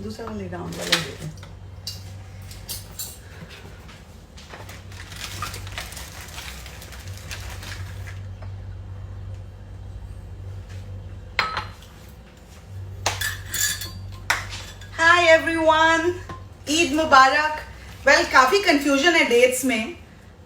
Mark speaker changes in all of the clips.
Speaker 1: दूसरा वाले राउंड वाला दे दे। हाय एवरीवन, ईद मुबारक। वेल काफी कंफ्यूजन है डेट्स में।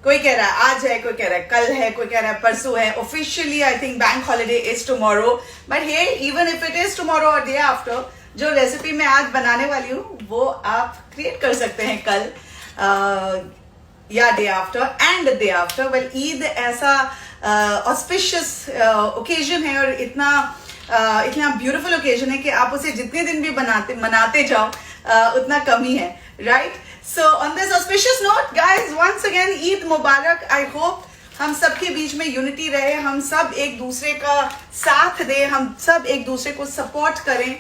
Speaker 1: कोई कह रहा है आज है, कोई कह रहा है कल है, कोई कह रहा है परसों है। Officially I think bank holiday is tomorrow, but hey even if it is tomorrow और डे आफ्टर, जो रेसिपी मैं आज बनाने वाली हूँ वो आप क्रिएट कर सकते हैं कल या day after and day after. Well Eid ऐसा ऑस्पिशियस ओकेजन है और इतना ब्यूटीफुल ओकेजन है कि आप उसे जितने दिन भी मनाते जाओ उतना कम ही है, right? So on this auspicious note guys, once again Eid मुबारक। आई होप हम सबके बीच में यूनिटी रहे, हम सब एक दूसरे का साथ दें, हम सब एक दूसरे को सपोर्ट करें।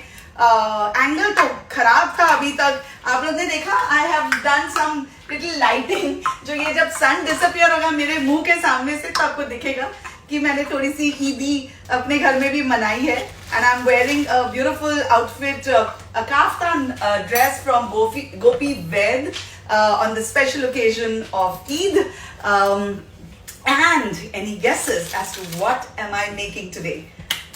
Speaker 1: एंगल तो खराब था अभी तक, आप लोग ने देखा। I have done some little lighting, जो ये जब सन डिसअपियर होगा मेरे मुंह के सामने से तो आपको दिखेगा कि मैंने थोड़ी सी ईदी अपने घर में भी मनाई है। And I am wearing a beautiful outfit, a kaftan dress from Gopi Vaid on the special occasion of Eid. And any guesses as to what am I making today?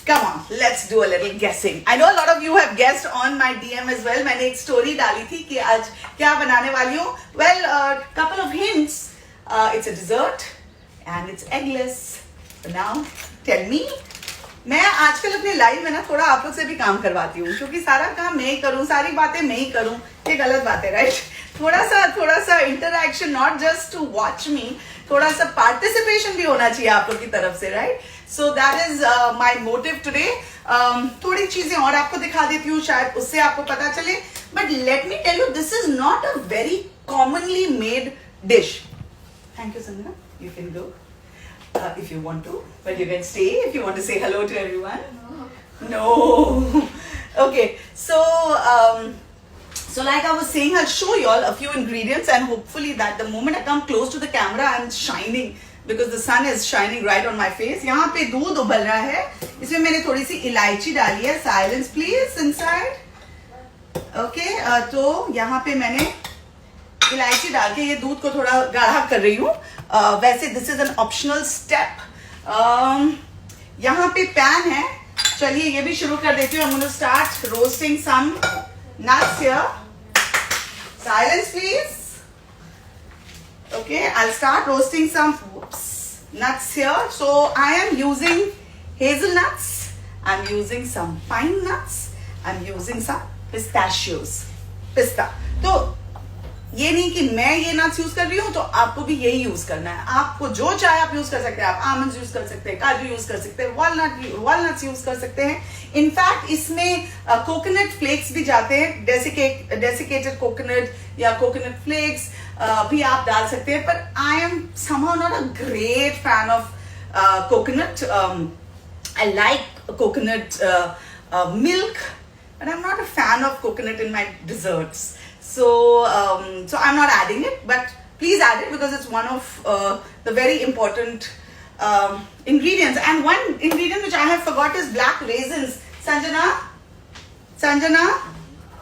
Speaker 1: Come on, let's do a little guessing. I know a lot of you have guessed on my DM as well. मैंने एक story डाली थी कि आज क्या बनाने वाली हूँ. Well, couple of hints. It's a dessert and it's eggless. So now, tell me. मैं आजकल अपने लाइफ में ना थोड़ा आप लोग से भी काम करवाती हूँ, क्योंकि सारा काम मैं ही करूँ, सारी बातें मैं ही करूँ, ये गलत बात है, राइट? थोड़ा सा interaction, not just to watch me, थोड़ा सा पार्टिसिपेशन भी होना चाहिए आप लोग की तरफ से, right? So that is my motive today. थोड़ी चीजें और आपको दिखा देती हूँ, शायद उससे आपको पता चले। But let me tell you, this is not a very commonly made dish. Thank you Sanjana, you can go if you want to, but you can stay if you want to say hello to everyone. No. Okay, so like I was saying, I'll show you all a few ingredients, and hopefully that the moment I come close to the camera I'm shining because the sun is shining right on my face. यहाँ पे दूध उबल रहा है, इसमें मैंने थोड़ी सी इलायची डाली है। Silence please inside. Okay, तो यहाँ पे मैंने इलायची डाल के ये दूध को थोड़ा गाढ़ा कर रही हूँ। वैसे this is an optional step. यहाँ पे पैन है, चलिए ये भी शुरू कर देती हूँ। I'm going to start roasting some nuts here. Silence please. Okay, I'll start roasting some nuts here. So I am using hazelnuts, I'm using some pine nuts, I'm using some pistachios, pista. तो ये नहीं कि मैं ये nuts use कर रही हूँ तो आपको भी यही यूज करना है। आपको जो चाहे आप यूज कर सकते हैं। आप आमंड्स यूज कर सकते हैं, काजू यूज कर सकते हैं, वॉलनट्स यूज कर सकते हैं। इनफैक्ट इसमें कोकोनट फ्लेक्स भी जाते हैं, डेसिकेटेड कोकोनट या कोकोनट फ्लेक्स भी आप डाल सकते हैं। पर I am somehow not a great fan of coconut. I like coconut milk, but I'm not a fan of coconut in my desserts. So I'm not adding it, but please add it because it's one of the very important ingredients. And one ingredient which I have forgot is black raisins. Sanjana,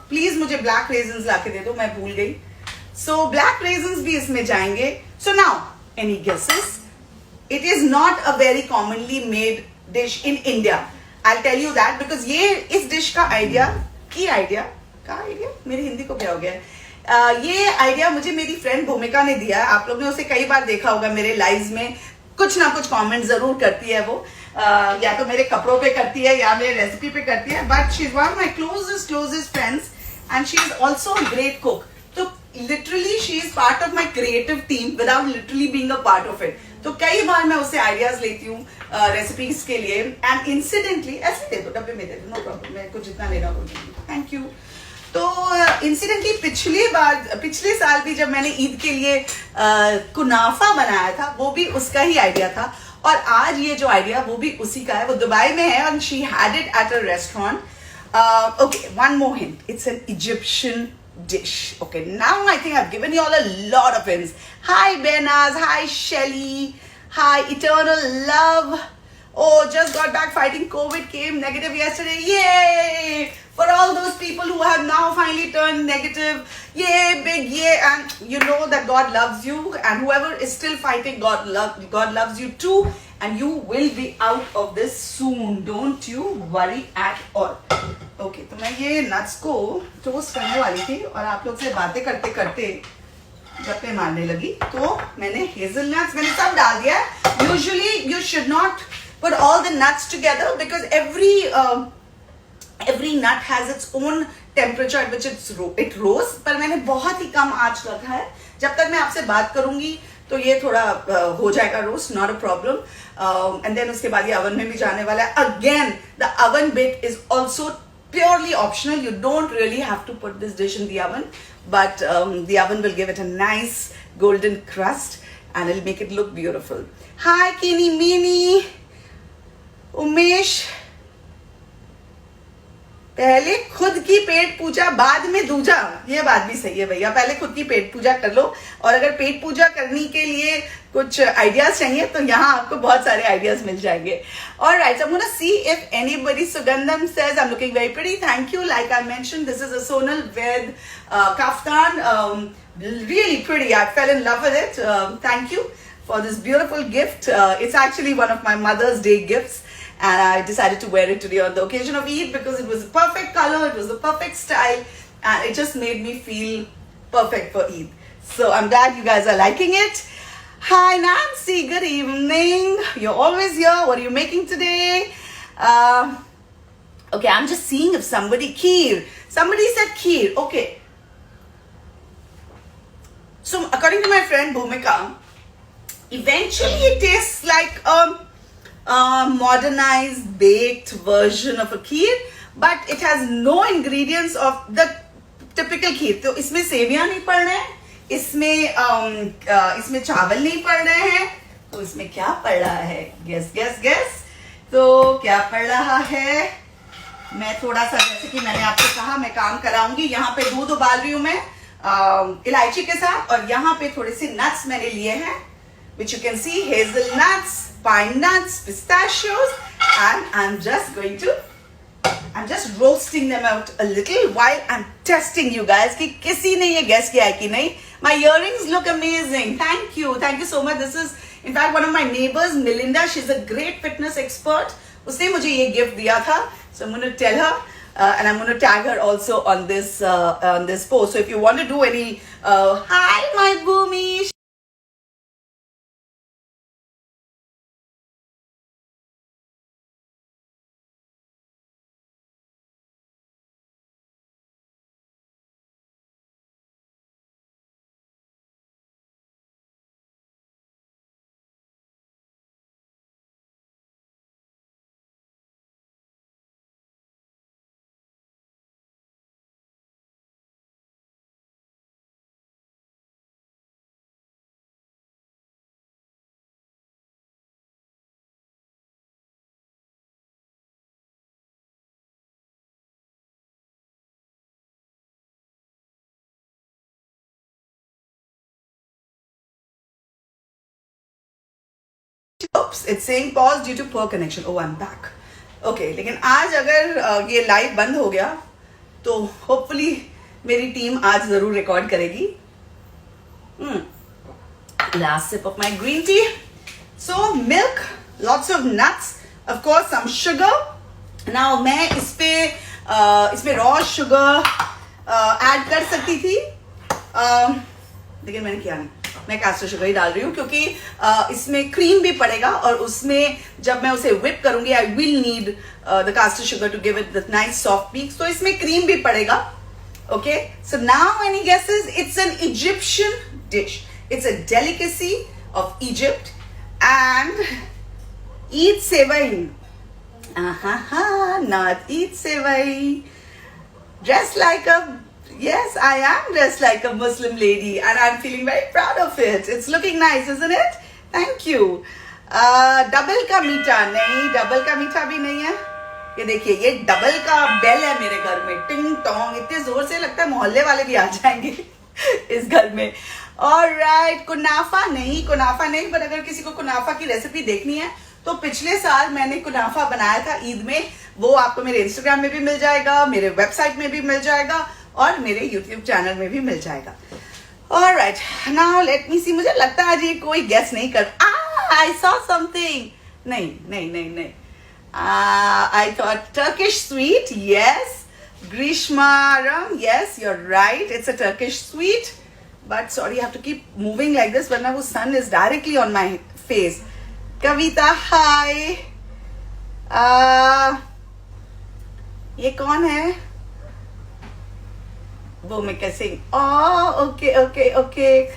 Speaker 1: please मुझे black raisins ला के दे दो, मैं भूल गई। So black raisins भी इसमें जाएंगे. So now, any guesses? It is not a very commonly made dish in India. I'll tell you that because ये इस डिश का आइडिया मेरी हिंदी को क्या हो गया? ये आइडिया मुझे मेरी फ्रेंड भूमिका ने दिया। आप लोग ने उसे कई बार देखा होगा मेरे लाइव्स में, कुछ ना कुछ कमेंट जरूर करती है वो। या तो मेरे कपड़ों पे करती है या मेरे रेसिपी पे करती है, but she is one of my closest friends and she is also a great cook. तो literally she is part of my creative team without literally being a part of it. तो कई बार मैं उससे ideas लेती हूँ recipes के लिए, एंड इंसिडेंटली ऐसे दे दो, डब्बे में दे दो, नो प्रॉब्लम, मैं कुछ जितना लेना हो, थैंक यू। तो इंसिडेंटली पिछले साल भी जब मैंने ईद के लिए कुनाफा बनाया था, वो भी उसका ही आइडिया था। और आज ये जो आइडिया वो भी उसी का है। वो दुबई में है और she had it at a restaurant. Okay, one more hint, it's an Egyptian dish. Okay, now I think I've given you all a lot of hints. Hi Benaz, hi Shelly, hi Eternal Love, Oh, just got back fighting COVID, came negative yesterday. Yay! For all those people who have now finally turned negative, yay, big yay. And you know that God loves you, and whoever is still fighting, God loves you too. And you will be out of this soon. Don't you worry at all. Okay, तो मैं ये nuts को toast करने वाली थी और आप लोग से बातें करते करते गप्पे मारने लगी, तो मैंने hazelnuts मैंने सब डाल दिया है. Usually you should not put all the nuts together because every nut has its own temperature at which it roasts. पर मैंने बहुत ही कम आंच रखा है. जब तक मैं आपसे बात करूंगी तो ये थोड़ा हो जाएगा roast, not a problem. And then उसके बाद ये ओवन में भी जाने वाला है. Again the oven bit is also purely optional. You don't really have to put this dish in the oven, but the oven will give it a nice golden crust and it'll make it look beautiful. Hi Kini Mini, Umesh. पहले खुद की पेट पूजा बाद में दूजा, ये बात भी सही है भैया. पहले खुद की पेट पूजा कर लो, और अगर पेट पूजा करने के लिए कुछ आइडियाज चाहिए तो यहाँ आपको बहुत सारे आइडियाज मिल जाएंगे. Alright, so I'm gonna see if anybody. Sugandham says I'm looking very pretty. Thank you. Like I mentioned, this is a Sonal Ved kaftan. Really pretty. I fell in love with it. Thank you for this beautiful gift. It's actually one of my Mother's Day gifts. And I decided to wear it today on the occasion of Eid because it was the perfect color, it was the perfect style, and it just made me feel perfect for Eid. So I'm glad you guys are liking it. Hi Nancy, good evening. You're always here. What are you making today? Okay, I'm just seeing if kheer. Somebody said kheer. Okay. So according to my friend Bhumika, eventually it tastes like modernized baked version of a kheer, but it has no ingredients of the typical kheer. तो इसमें सेवियां नहीं पड़ रहे हैं, इसमें चावल नहीं पड़ रहे हैं, तो इसमें क्या पड़ रहा है? गेस. तो क्या पड़ रहा है? मैं थोड़ा सा, जैसे कि मैंने आपको कहा, मैं काम कराऊंगी. यहाँ पे दूध उबाल रही हूँ मैं इलायची के साथ, और यहाँ पे थोड़े से नट्स मैंने लिए हैं, which you can see, hazelnuts, pine nuts, pistachios, and I'm just roasting them out a little while I'm testing you guys कि किसी ने ये guess किया है कि नहीं. My earrings look amazing. Thank you so much. This is in fact one of my neighbors, Melinda. She's a great fitness expert. उसने मुझे ये gift दिया था, so I'm going to tell her. And I'm going to tag her also on this post. So if you want to do any hi my boomy. Oops, it's saying pause due to poor connection. Oh, I'm back. Okay, लेकिन आज अगर ये live बंद हो गया तो hopefully मेरी team आज जरूर रिकॉर्ड करेगी. Last sip of my green tea. So milk, lots of nuts, of course some sugar. Now मैं इसमें raw sugar ऐड कर सकती थी, लेकिन मैंने किया नहीं. मैं कैस्टर शुगर ही डाल रही हूँ क्योंकि इसमें क्रीम भी पड़ेगा, और उसमें जब मैं उसे whip करूंगी I will need the caster sugar to give it the nice soft peaks. तो इसमें क्रीम भी पड़ेगा. Okay, so now any guesses? It's an Egyptian dish. It's a delicacy of Egypt, and Eid sevai. Not Eid sevai. Dressed like a, yes, I am dressed like a Muslim lady, and I'm feeling very proud of it. It's looking nice, isn't it? Thank you. Double का मीठा नहीं, double का मीठा भी नहीं है. ये देखिए, ये डबल का बेल है मेरे घर में. टिंग टोंग इतने जोर से लगता है मोहल्ले वाले भी आ जाएंगे इस घर में. ऑलराइट, कुनाफा नहीं, पर अगर किसी को कुनाफा की रेसिपी देखनी है तो पिछले साल मैंने कुनाफा बनाया था ईद में, वो आपको मेरे इंस्टाग्राम में भी मिल जाएगा, मेरे वेबसाइट में भी मिल जाएगा और मेरे यूट्यूब चैनल में भी मिल जाएगा. ऑलराइट, नाउ लेट मी सी. मुझे लगता है आज ये कोई गेस नहीं कर. I saw something. नहीं नहीं नहीं नहीं. I thought Turkish sweet. Yes. Grishmaram. Yes, you're right. It's a Turkish sweet. But sorry, I have to keep moving like this. Varna wo sun is directly on my face. Kavita, hi. ये कौन है? वो मैं कैसे? Oh, okay, okay, okay.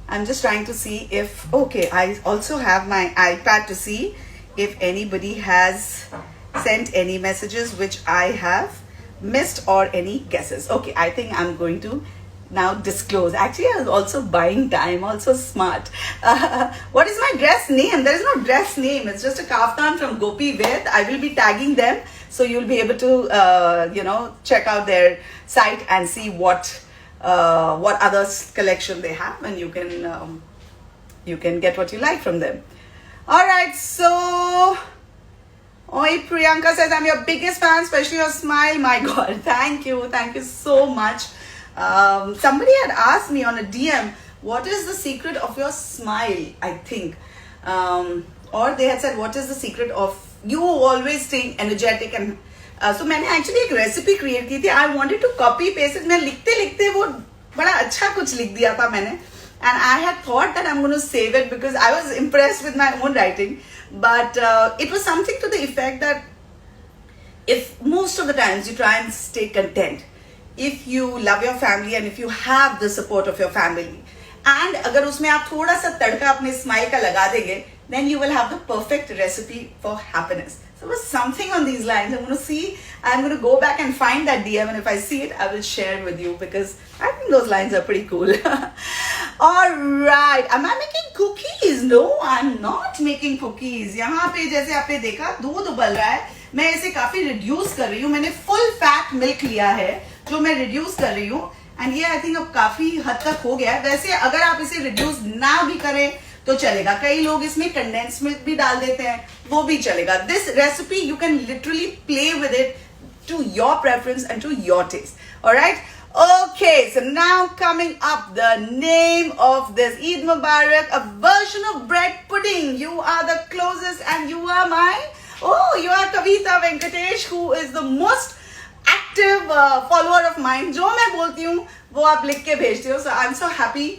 Speaker 1: I'm just trying to see if, okay, I also have my iPad to see if anybody has sent any messages which I have missed or any guesses. Okay, I think I'm going to now disclose. Actually, I was also buying time, also smart. What is my dress name? There is no dress name. It's just a kaftan from Gopi Ved. I will be tagging them, so you'll be able to, check out their site and see what other collection they have, and you can get what you like from them. All right, so Oi, Priyanka says, I'm your biggest fan, especially your smile. My God, thank you so much. Somebody had asked me on a DM, what is the secret of your smile, I think. Or they had said, what is the secret of you always staying energetic? And so मैंने actually एक recipe create की थी. I wanted to copy paste it. मैं लिखते लिखते वो बड़ा अच्छा कुछ लिख दिया था मैंने. And I had thought that I'm going to save it because I was impressed with my own writing. But it was something to the effect that if most of the times you try and stay content, if you love your family and if you have the support of your family, and अगर उसमें आप थोड़ा सा तड़का अपने smile का लगा देंगे, then you will have the perfect recipe for happiness. So it was something on these lines. I'm going to go back and find that DM, and if I see it, I will share it with you because I think those lines are pretty cool. All right, am I making cookies? No, I'm not making cookies. यहाँ पे जैसे आपने देखा दूध उबल रहा है, मैं इसे काफी रिड्यूस कर रही हूँ. मैंने फुल फैट मिल्क लिया है जो मैं रिड्यूस कर रही हूँ, एंड ये आई थिंक अब काफी हद तक हो गया है. वैसे अगर आप इसे रिड्यूस ना भी करें तो चलेगा. कई लोग इसमें कंडेंस मिल्क भी डाल देते हैं, वो भी चलेगा. This recipe you can literally play with it to your preference and to your taste. All right. Okay, so now coming up, the name of this Eid Mubarak, a version of bread pudding. You are the closest, and you are you are Kavita Venkatesh, who is the most active follower of mine. जो मैं बोलती हूँ वो आप लिख के भेजती हो. So I'm so happy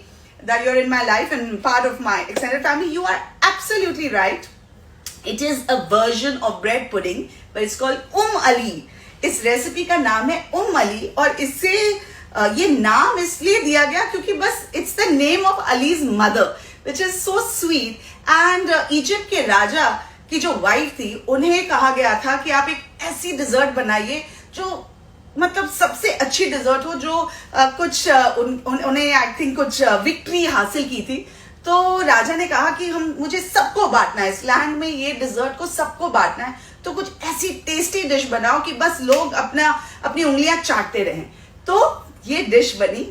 Speaker 1: that you're in my life and part of my extended family. You are absolutely right. It is a version of bread pudding, but it's called Ali. इस रेसिपी का नाम है अली, और इससे ये नाम इसलिए दिया गया क्योंकि बस it's the name of allies mother, which is so sweet. And Egypt के राजा की जो वाइफ थी, उन्हें कहा गया था कि आप एक ऐसी डिजर्ट बनाइए जो मतलब सबसे अच्छी डिजर्ट हो, जो कुछ उन्हें आई थिंक कुछ विक्ट्री हासिल की थी. तो राजा ने कहा कि मुझे सबको बांटना है, इस लैंड में ये डिजर्ट को सबको बांटना है, तो कुछ ऐसी टेस्टी डिश बनाओ कि बस लोग अपनी उंगलियां चाटते रहें. तो ये डिश बनी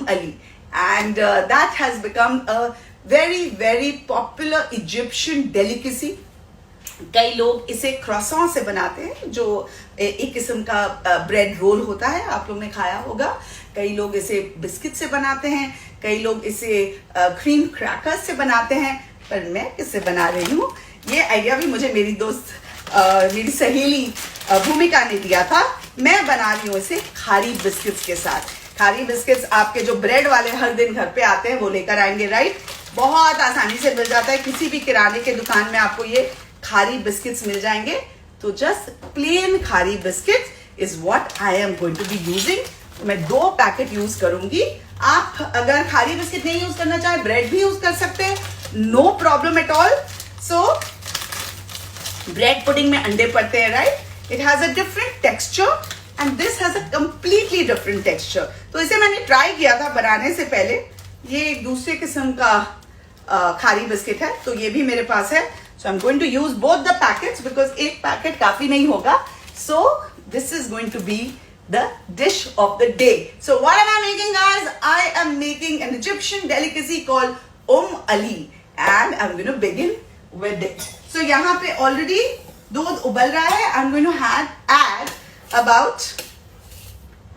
Speaker 1: Ali, and that has become a very very popular Egyptian delicacy. कई लोग इसे क्रॉसॉन से बनाते हैं, जो एक किस्म का ब्रेड रोल होता है, आप लोग ने खाया होगा. कई लोग इसे बिस्किट से बनाते हैं, कई लोग इसे क्रीम क्रैकर्स से बनाते हैं, पर मैं किससे बना रही हूँ, ये आइडिया भी मुझे मेरी दोस्त मेरी सहेली भूमिका ने दिया था. मैं बना रही हूँ इसे खारी बिस्किट्स के साथ. खारी बिस्किट्स आपके जो ब्रेड वाले हर दिन घर पे आते हैं वो लेकर आएंगे, राइट. बहुत आसानी से मिल जाता है, किसी भी किराने के दुकान में आपको ये खारी बिस्किट्स मिल जाएंगे. तो just plain khari biscuit is what I am going to be using. मैं 2 पैकेट यूज करूंगी. आप अगर खारी बिस्किट नहीं यूज करना चाहे, ब्रेड भी यूज कर सकते हैं, no problem at all. So bread pudding में अंडे पड़ते हैं, right. It has a different texture and this has a completely different texture. तो इसे मैंने ट्राई किया था बनाने से पहले. ये एक दूसरे किस्म का खारी बिस्किट है, तो ये भी मेरे पास है. So I am going to use both the packets because एक पैकेट काफी नहीं होगा. So this is going to be the dish of the day. So what am I making, guys? I am making an Egyptian delicacy called Ali, and I'm going to begin with it. So यहाँ पे already दूध उबल रहा है. I am going to add about,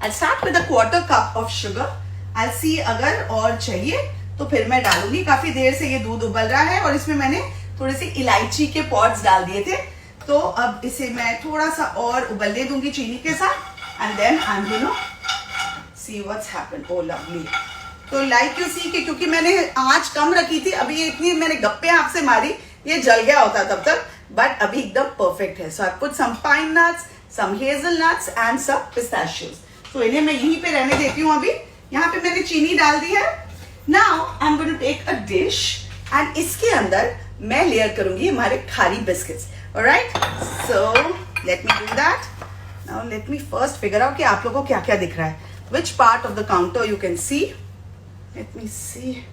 Speaker 1: I'll start with a quarter cup of sugar. I'll see अगर और चाहिए तो फिर मैं डालूंगी. काफी देर से ये दूध उबल रहा है और इसमें मैंने थोड़े से इलायची के पॉड्स डाल दिए थे. तो अब इसे मैं थोड़ा सा और उबलने दूंगी चीनी के साथ. And then I am going to see what's happened. Oh lovely. तो लाइक यू सी कि क्योंकि मैंने आंच कम रखी थी, अभी ये इतनी मैंने गप्पे आपसे मारी, ये जल गया होता तब तक, बट अभी एकदम परफेक्ट है. So I put some pine nuts, some hazelnuts and some pistachios. तो इन्हें मैं यहीं पे रहने देती हूँ. अभी यहाँ पे मैंने चीनी डाल दी है. Now I am going to take a dish and इसके अंदर मैं लेयर करूंगी हमारे khari biscuits. Alright, so let me do that. Now let me first figure out कि आप लोगों को क्या क्या दिख रहा है. Which part of the counter you can see. Let me see.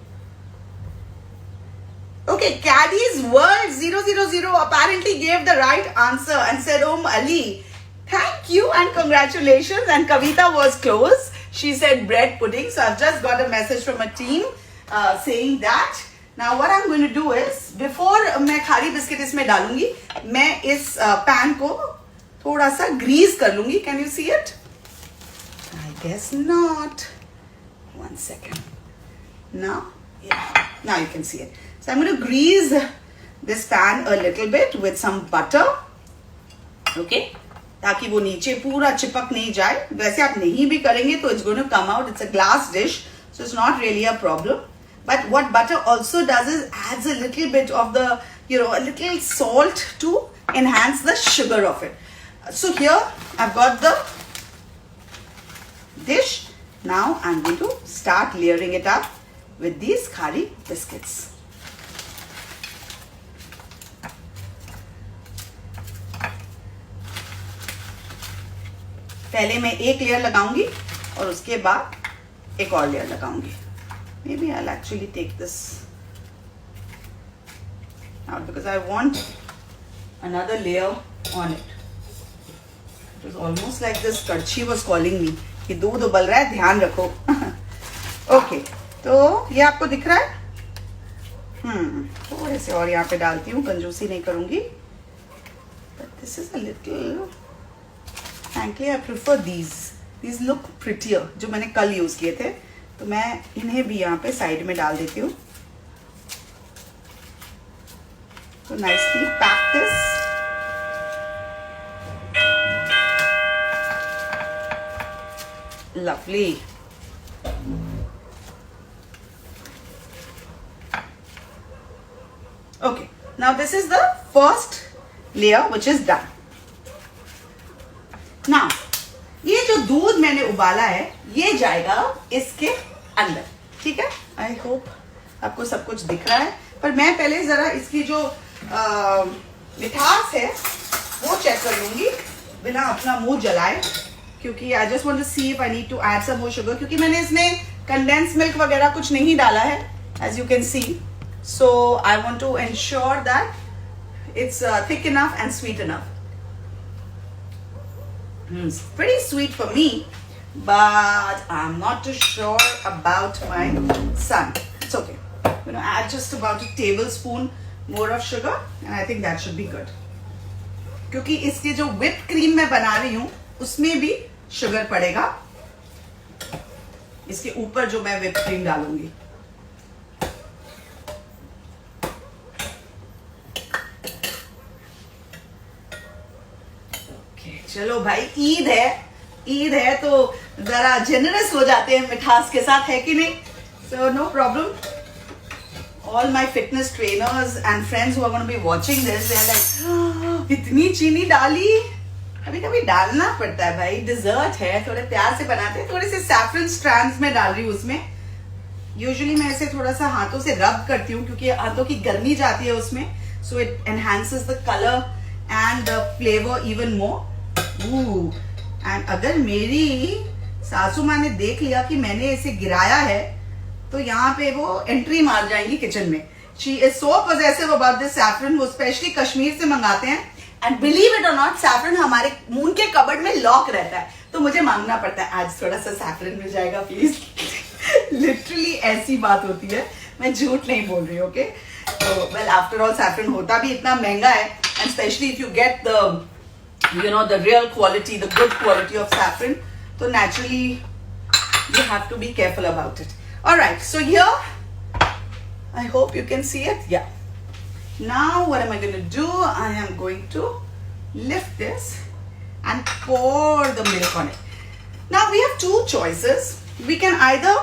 Speaker 1: Okay, Caddy's World 000 apparently gave the right answer and said, "Oh Ali, thank you and congratulations." And Kavita was close. She said bread pudding. So I've just got a message from a team saying that. Now what I'm going to do is, before मैं खारी biscuit इसमें डालूंगी, मैं इस pan को थोड़ा सा Greece कर लूंगी. Can you see it? I guess not. One second. Now, yeah. Now you can see it. So I'm going to grease this pan a little bit with some butter. Okay? ताकि वो नीचे पूरा चिपक नहीं जाए. वैसे आप नहीं भी करेंगे तो it's going to come out. It's a glass dish, so it's not really a problem. But what butter also does is adds a little bit of the, a little salt to enhance the sugar of it. So here I've got the dish. Now I'm going to start layering it up with these khari biscuits. पहले मैं एक layer लगाऊंगी और उसके बाद एक और layer लगाऊंगी. Maybe I actually take this out because I want another layer on it. It was almost like this kadchi was calling me कि दूध उबल रहा है, ध्यान रखो. ओके, तो ये आपको दिख रहा है. थोड़े से और यहाँ पे डालती हूँ, कंजूसी नहीं करूंगी. But this is a little, frankly I prefer these. These look prettier. जो मैंने कल यूज किए थे, तो मैं इन्हें भी यहाँ पे साइड में डाल देती हूँ. तो nicely pack this. Lovely. Okay, now this is the first layer which is done. Now, ये जो दूध मैंने उबाला है ये जाएगा इसके अंदर. ठीक है, आई होप आपको सब कुछ दिख रहा है. पर मैं पहले जरा इसकी जो मिठास है वो चेक कर लूंगी बिना अपना मुंह जलाए, क्योंकि I just want to see if I need to add some more sugar. क्योंकि मैंने इसमें कंडेंस मिल्क वगैरह कुछ नहीं डाला है, as you can see. So I want to ensure that it's thick enough and sweet enough. It's pretty sweet for me, but I'm not too sure about my son. It's okay. I'm going to add just about a tablespoon more of sugar, and I think that should be good. क्योंकि इसकी जो whipped cream मैं बना रही हूँ उसमें भी sugar पड़ेगा, इसके ऊपर जो मैं whipped cream डालूंगी. चलो भाई, ईद है तो जरा जेनरस हो जाते हैं मिठास के साथ, है कि नहीं? So no problem. All my fitness trainers and friends who are going to be watching this, they are like, इतनी चीनी डाली. कभी कभी डालना पड़ता है भाई, डिजर्ट है, थोड़े प्यार से बनाते हैं. थोड़े से सैफरन स्ट्रैंड्स में डाल रही हूँ उसमें. यूजुअली मैं इसे थोड़ा सा हाथों से रब करती हूँ क्योंकि हाथों की गर्मी जाती है उसमें. So it enhances the colour and the flavour even more. And अगर मेरी सासू माँ ने देख लिया कि मैंने इसे गिराया है तो यहाँ पे वो एंट्री मार जाएंगी किचन में. She is so possessive about this saffron. वो स्पेशली कश्मीर से मंगाते हैं, एंड बिलीव इट और नॉट, सैफरन हमारे मून के कबर्ड में लॉक रहता है, तो मुझे मांगना पड़ता है आज थोड़ा सा सैफरन मिल जाएगा प्लीज. लिटरली ऐसी बात होती है, मैं झूठ नहीं बोल रही. Okay, So, well, after all, saffron होता भी इतना महंगा है, and especially if you get the, you know, the real quality, the good quality of saffron, so naturally you have to be careful about it. All right, so here, I hope you can see it. Yeah. Now what am I going to do? I am going to lift this and pour the milk on it. Now we have two choices. We can either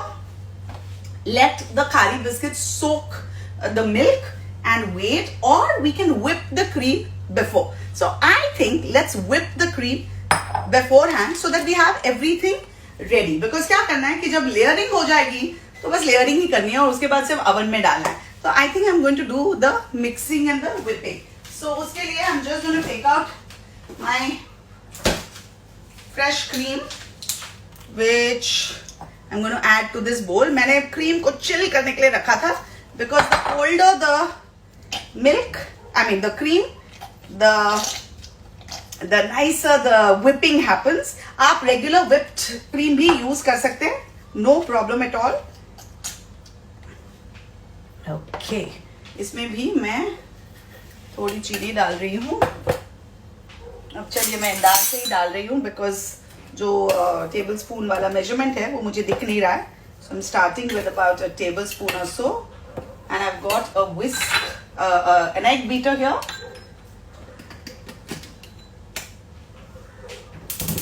Speaker 1: let the khari biscuits soak the milk and wait, or we can whip the cream before. So I think let's whip the cream beforehand so that we have everything ready. Because क्या करना है कि जब layering हो जाएगी तो बस layering ही करनी है और उसके बाद सिर्फ oven में डालना है. So I think I'm going to do the mixing and the whipping. So उसके लिए I'm just going to take out my fresh cream, which I'm going to add to this bowl. मैंने cream को chill करने के लिए रखा था, because the colder the milk, I mean the cream, the nicer the whipping happens. आप regular whipped cream भी use कर सकते हैं, no problem at all. Okay, इसमें भी मैं थोड़ी चीनी डाल रही हूँ. अब चलिए मैं अंदाज से ही डाल रही हूँ, because जो टेबल स्पून वाला मेजरमेंट है वो मुझे दिख नहीं रहा है. So I'm starting with about a tablespoon or so, and I've got a whisk, an egg beater here.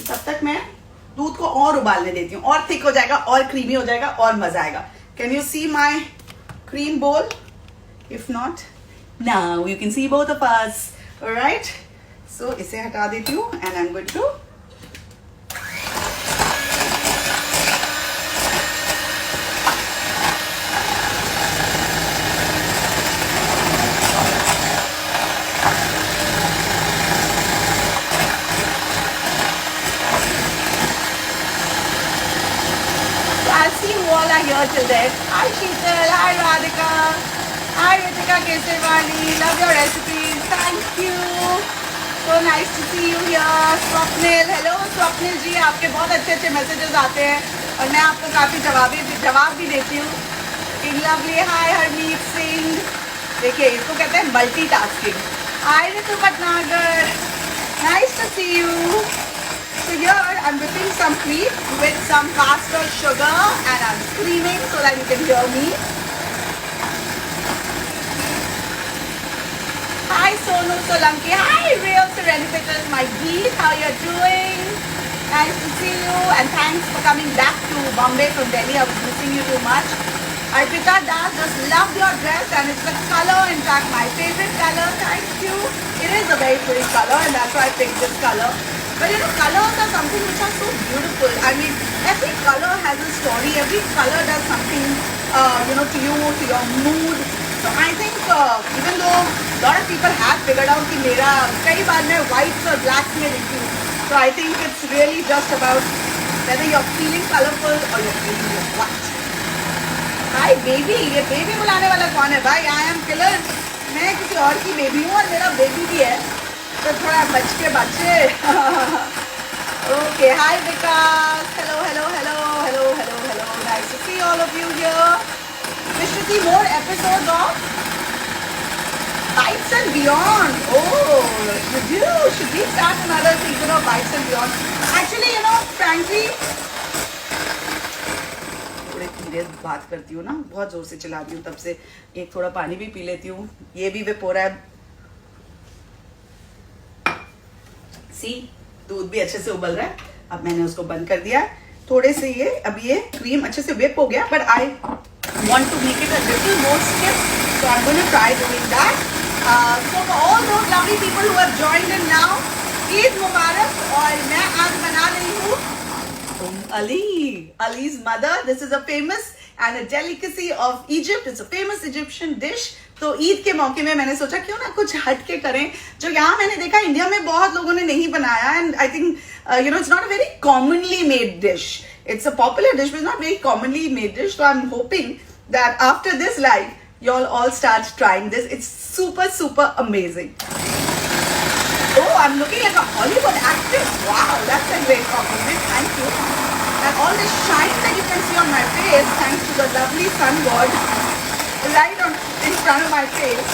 Speaker 1: तब तक मैं दूध को और उबालने देती हूँ, और थिक हो जाएगा, और क्रीमी हो जाएगा, और मजा आएगा. Can you see my cream bowl? If not, now you can see both of us. All right. So इसे हटा देती हूँ, and I'm going to here till then. Hi Sheetal, hi Radhika, hi Ritika Kesarwani, love your recipes, thank you. So nice to see you here. Swapnil, hello Swapnil जी, आपके बहुत अच्छे messages आते हैं और मैं आपको काफ़ी जवाब भी देती हूँ. Lovely, hi Harmeet Singh. देखिए इसको कहते हैं multitasking. Hi Ritu Bhatnagar, nice to see you. So here I'm whipping some cream with some caster sugar, and I'm screaming so that you can hear me. Hi Sonu Solanki, hi Real Serenificus, my geek, how you're doing? Nice to see you, and thanks for coming back to Bombay from Delhi. I was missing you too much. Arpita Das, just love your dress, and it's the color, in fact my favorite color. Thank you. It is a very pretty color, and that's why I picked this color. But you know, colors are something which are so beautiful. I mean, every color has a story. Every color does something, you know, to you, to your mood. So I think even though a lot of people have figured out कि मेरा कई बार मैं whites और blacks में देखती हूँ. So I think it's really just about whether you're feeling colorful or you're feeling just white. Hi baby, ये baby बुलाने वाला कौन है भाई? I am killer. मैं किसी और की baby हूँ और मेरा baby भी है. तो थोड़ा बच के बच्चे. Okay, hi Vikas. Hello. Nice to see all of you here. Wish to see more episodes of Bites and Beyond. Oh, should we start another season of Bites and Beyond? Actually, you know, frankly, थोड़े धीरे बात करती हूँ ना, बहुत जोर से चला रही हूँ, तब से एक थोड़ा पानी भी पी लेती हूँ. ये भी विप हो रहा है. सी दूध भी अच्छे से उबल रहा है. अब मैंने उसको बंद कर दिया. थोड़े से ये अब ये क्रीम अच्छे से whip हो गया, but I want to make it a little more stiff, so I'm going to try doing that. So for all those lovely people who have joined in now, Eid Mubarak. और मैं आज बना रही हूँ Ali's mother. This is a famous and a delicacy of Egypt. It's a famous Egyptian dish. तो ईद के मौके में मैंने सोचा क्यों ना कुछ हट के करें, जो यहाँ मैंने देखा इंडिया में बहुत लोगों ने नहीं बनाया. And I think you know, it's not a very commonly made dish. It's a popular dish, but it's not very commonly made dish. So I'm hoping that after this live, you'll all start trying this. It's super amazing. Oh, I'm looking like a Hollywood actress. Wow, that's a great compliment. Thank you. And all this shine that you can see on my face, thanks to the lovely sun god, right on front of my face.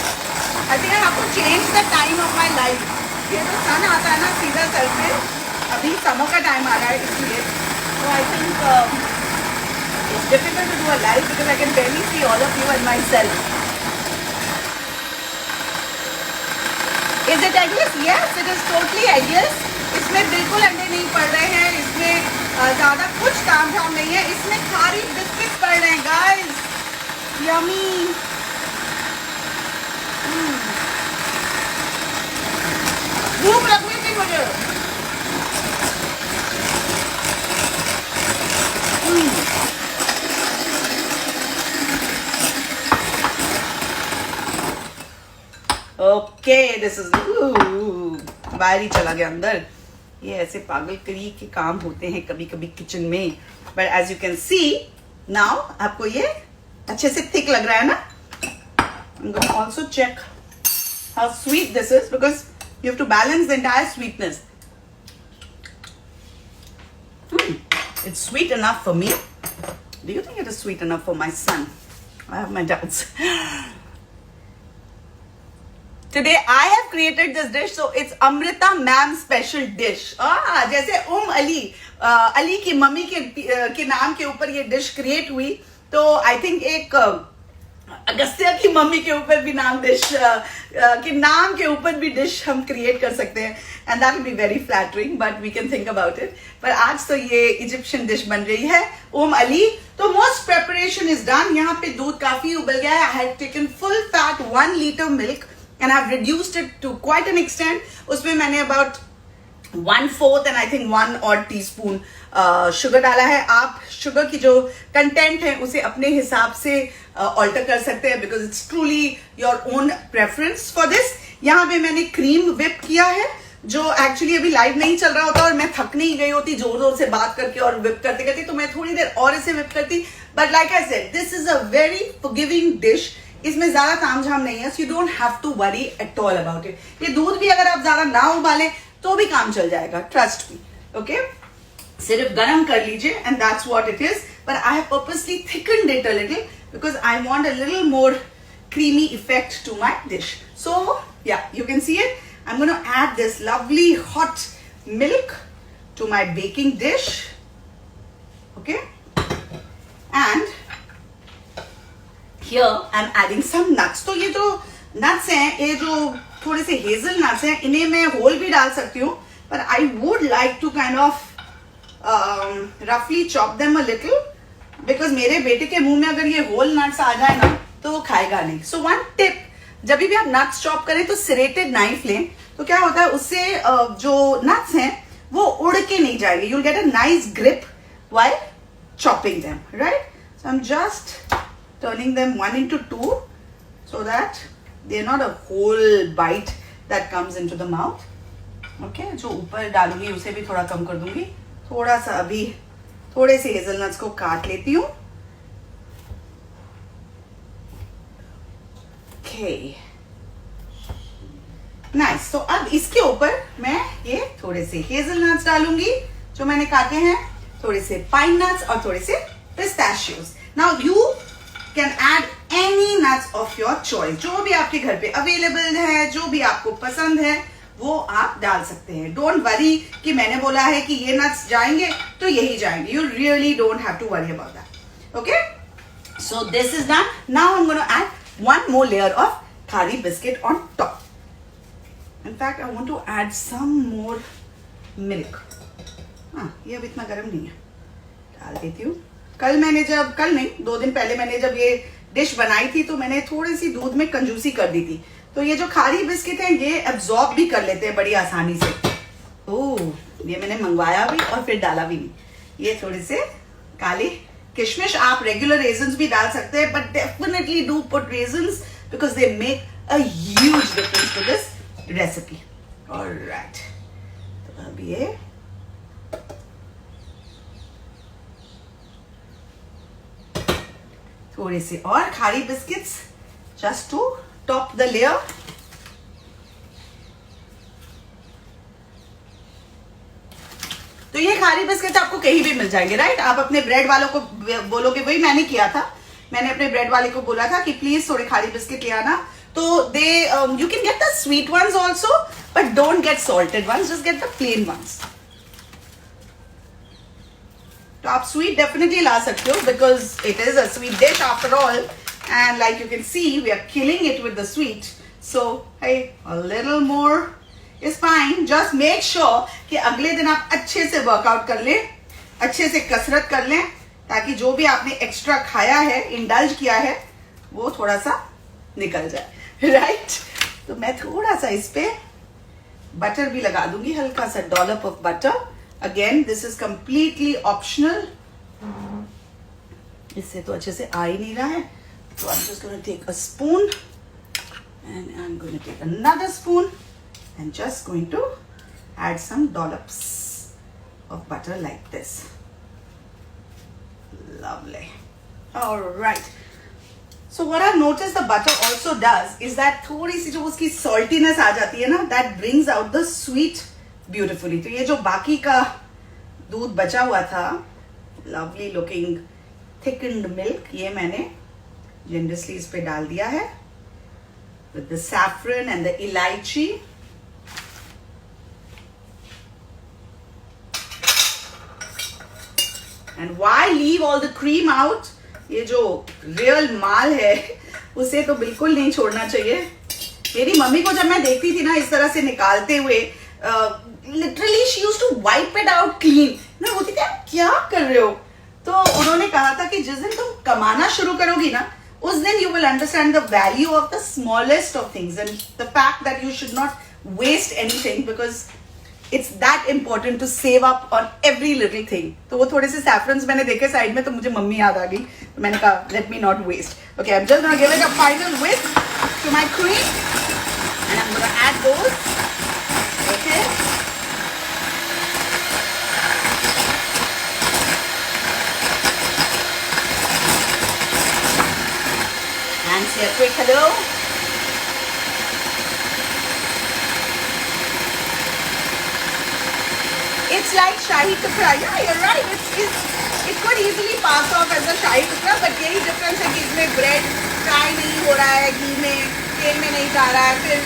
Speaker 1: I think I have to change the time of my life. ये तो सन आता है ना सीधा sir पे, अभी summer का time आ रहा है इसलिए, so I think it's difficult to do a live because I can barely see all of you and myself. Is it eggless? Yes, it is totally eggless. इसमें बिल्कुल अंडे नहीं पड़ रहे हैं, इसमें ज़्यादा कुछ काम झाम नहीं है, इसमें खारी बिस्किट पड़ रहे हैं गाइस, यमी। भूख लगनी थी मुझे। ओके, दिस इज बाहर ही चला गया अंदर। ये ऐसे पागलकरी के काम होते हैं कभी कभी किचन में, but as you can see now, आपको ये अच्छे से थिक लग रहा है ना। I'm going to also check how sweet this is because you have to balance the entire sweetness. It's sweet enough for me. Do you think it is sweet enough for my son? I have my doubts. Today I have created this dish, so it's Amrita ma'am special dish. जैसे अली की mummy के नाम के ऊपर ये dish create हुई, तो I think एक अगस्त्या की मम्मी के ऊपर भी के नाम के ऊपर भी डिश हम क्रिएट कर सकते हैं, and that will be very flattering, but we can think about it. पर आज तो ये इजिप्शियन डिश बन रही है ओम अली। तो मोस्ट प्रेपरेशन इज डन। यहाँ पे दूध काफी उबल गया है। I have taken full fat 1 litre milk and I've reduced it to quite an extent. उसमें मैंने about 1/4 and I think 1 odd teaspoon sugar डाला है। आप शुगर की जो कंटेंट है उसे अपने हिसाब से ऑल्टर कर सकते हैं, because it's truly your own preference for this. यहाँ पे मैंने क्रीम विप किया है, जो एक्चुअली अभी लाइव नहीं चल रहा होता और मैं थक नहीं गई होती जोर जोर से बात करके और विप करते करते, तो मैं थोड़ी देर और इसे विप करती। But like I said, this is a very forgiving dish. इसमें ज्यादा तामझाम नहीं है, so you don't have to worry at all about it. ये दूध भी अगर आप ज्यादा ना उबालें तो भी काम चल जाएगा, ट्रस्ट मी। ओके, सिर्फ गरम कर लीजिए and that's what it is. But I have purposely thickened it a little because I want a little more creamy effect to my dish. So yeah, you can see it. I'm going to add this lovely hot milk to my baking dish. Okay, and here I'm adding some nuts. तो ये जो nuts हैं, ये जो थोड़े से hazel nuts हैं, इन्हें मैं होल भी डाल सकती हूँ, पर I would like to kind of roughly chop them a little because मेरे बेटे के मुंह में अगर ये होल nuts आ जाए ना तो वो खाएगा नहीं। So one tip, जब भी आप nuts chop करें तो serrated knife लें, तो क्या होता है उससे जो nuts हैं वो उड़ के नहीं जाएंगे। You'll get a nice grip while chopping them, right? So I'm just turning them 1 into 2 so that they're not a whole bite that comes into the mouth. Okay, जो ऊपर डालूंगी उसे भी थोड़ा कम कर दूंगी। थोड़ा सा अभी थोड़े से हेजलनट्स को काट लेती हूँ। Okay, nice. तो अब इसके ऊपर मैं ये थोड़े से हेजलनट्स डालूंगी जो मैंने काटे हैं, थोड़े से पाइन नट्स और थोड़े से pistachios. Now you can add any nuts of your choice. जो भी आपके घर पे अवेलेबल है, जो भी आपको पसंद है, वो आप डाल सकते हैं। डोंट वरी कि मैंने बोला है कि ये नट्स जाएंगे तो यही जाएंगे। You really don't have to worry about that. Okay, so this is done. Now I am gonna add 1 more layer of khari biscuit on top. In fact, I want to add some more milk. ये अब इतना गर्म नहीं है, डाल देती हूँ। कल नहीं 2 दिन पहले मैंने जब ये डिश बनाई थी तो मैंने थोड़ी सी दूध में कंजूसी कर दी थी, तो ये जो खारी बिस्किट हैं ये एब्जॉर्ब भी कर लेते हैं बड़ी आसानी से। ओह, ये मैंने मंगवाया भी और फिर डाला भी नहीं। ये थोड़े से काली किशमिश, आप रेगुलर रेजन्स भी डाल सकते हैं, but definitely do put raisins because they make a huge difference to this recipe. Alright, तो अब ये थोड़े से और khari biscuits just to top the layer. तो ये खारी बिस्किट आपको कहीं भी मिल जाएंगे, राइट? आप अपने ब्रेड वालों को बोलोगे, वही मैंने किया था मैंने अपने ब्रेड वाले को बोला था कि प्लीज थोड़े खाली बिस्किट ले आना, तो they you can get the sweet ones also but don't get salted ones, just get the plain ones. तो आप स्वीट डेफिनेटली ला सकते हो because it is a sweet dish after all, and like you can see we are killing it with the sweet, so hey, a little more is fine. Just make sure कि अगले दिन आप अच्छे से workout कर लें, अच्छे से कसरत कर लें, ताकि जो भी आपने एक्स्ट्रा खाया है, इंडल्ज किया है, वो थोड़ा सा निकल जाए, राइट? तो मैं थोड़ा सा इस पे बटर भी लगा दूंगी, हल्का सा dollop of butter. Again this is completely optional, इससे तो अच्छे से आ ही नहीं रहा है, तो I am just going to take a spoon and I'm going to take another spoon and just going to add some dollops of butter like this. Lovely. All right. So what I've noticed the butter also does is that थोड़ी सी जो उसकी saltiness आ जाती है ना, that brings out the sweet beautifully. तो ये जो बाकी का दूध बचा हुआ था, lovely looking thickened milk, ये मैंने generously इस पे डाल दिया है with the saffron and the elaichi. And why leave all the cream out? ये जो real माल है उसे तो बिल्कुल नहीं छोड़ना चाहिए। मेरी मम्मी को जब मैं देखती थी ना इस तरह से निकालते हुए, literally she used to wipe it out clean. मैं बोलती थी आप क्या कर रहे हो? तो उन्होंने कहा था कि जिस दिन तुम कमाना शुरू करोगी ना, उस दिन you will understand the value of the smallest of things and the fact that you should not waste anything because it's that important to save up on every little thing. तो वो थोड़े से saffrons मैंने देखे side में, तो मुझे mummy याद आ गई, तो मैंने कहा let me not waste. Okay, I'm just gonna give it a final whisk to my cream and I'm gonna add those. Okay. And say a quick hello. It's like Shahi Tukra. Yeah, you're right. It could easily pass off as a Shahi Tukra, but यही difference है कि इसमें bread fry नहीं हो रहा है, घी में, तेल में नहीं जा रहा है, फिर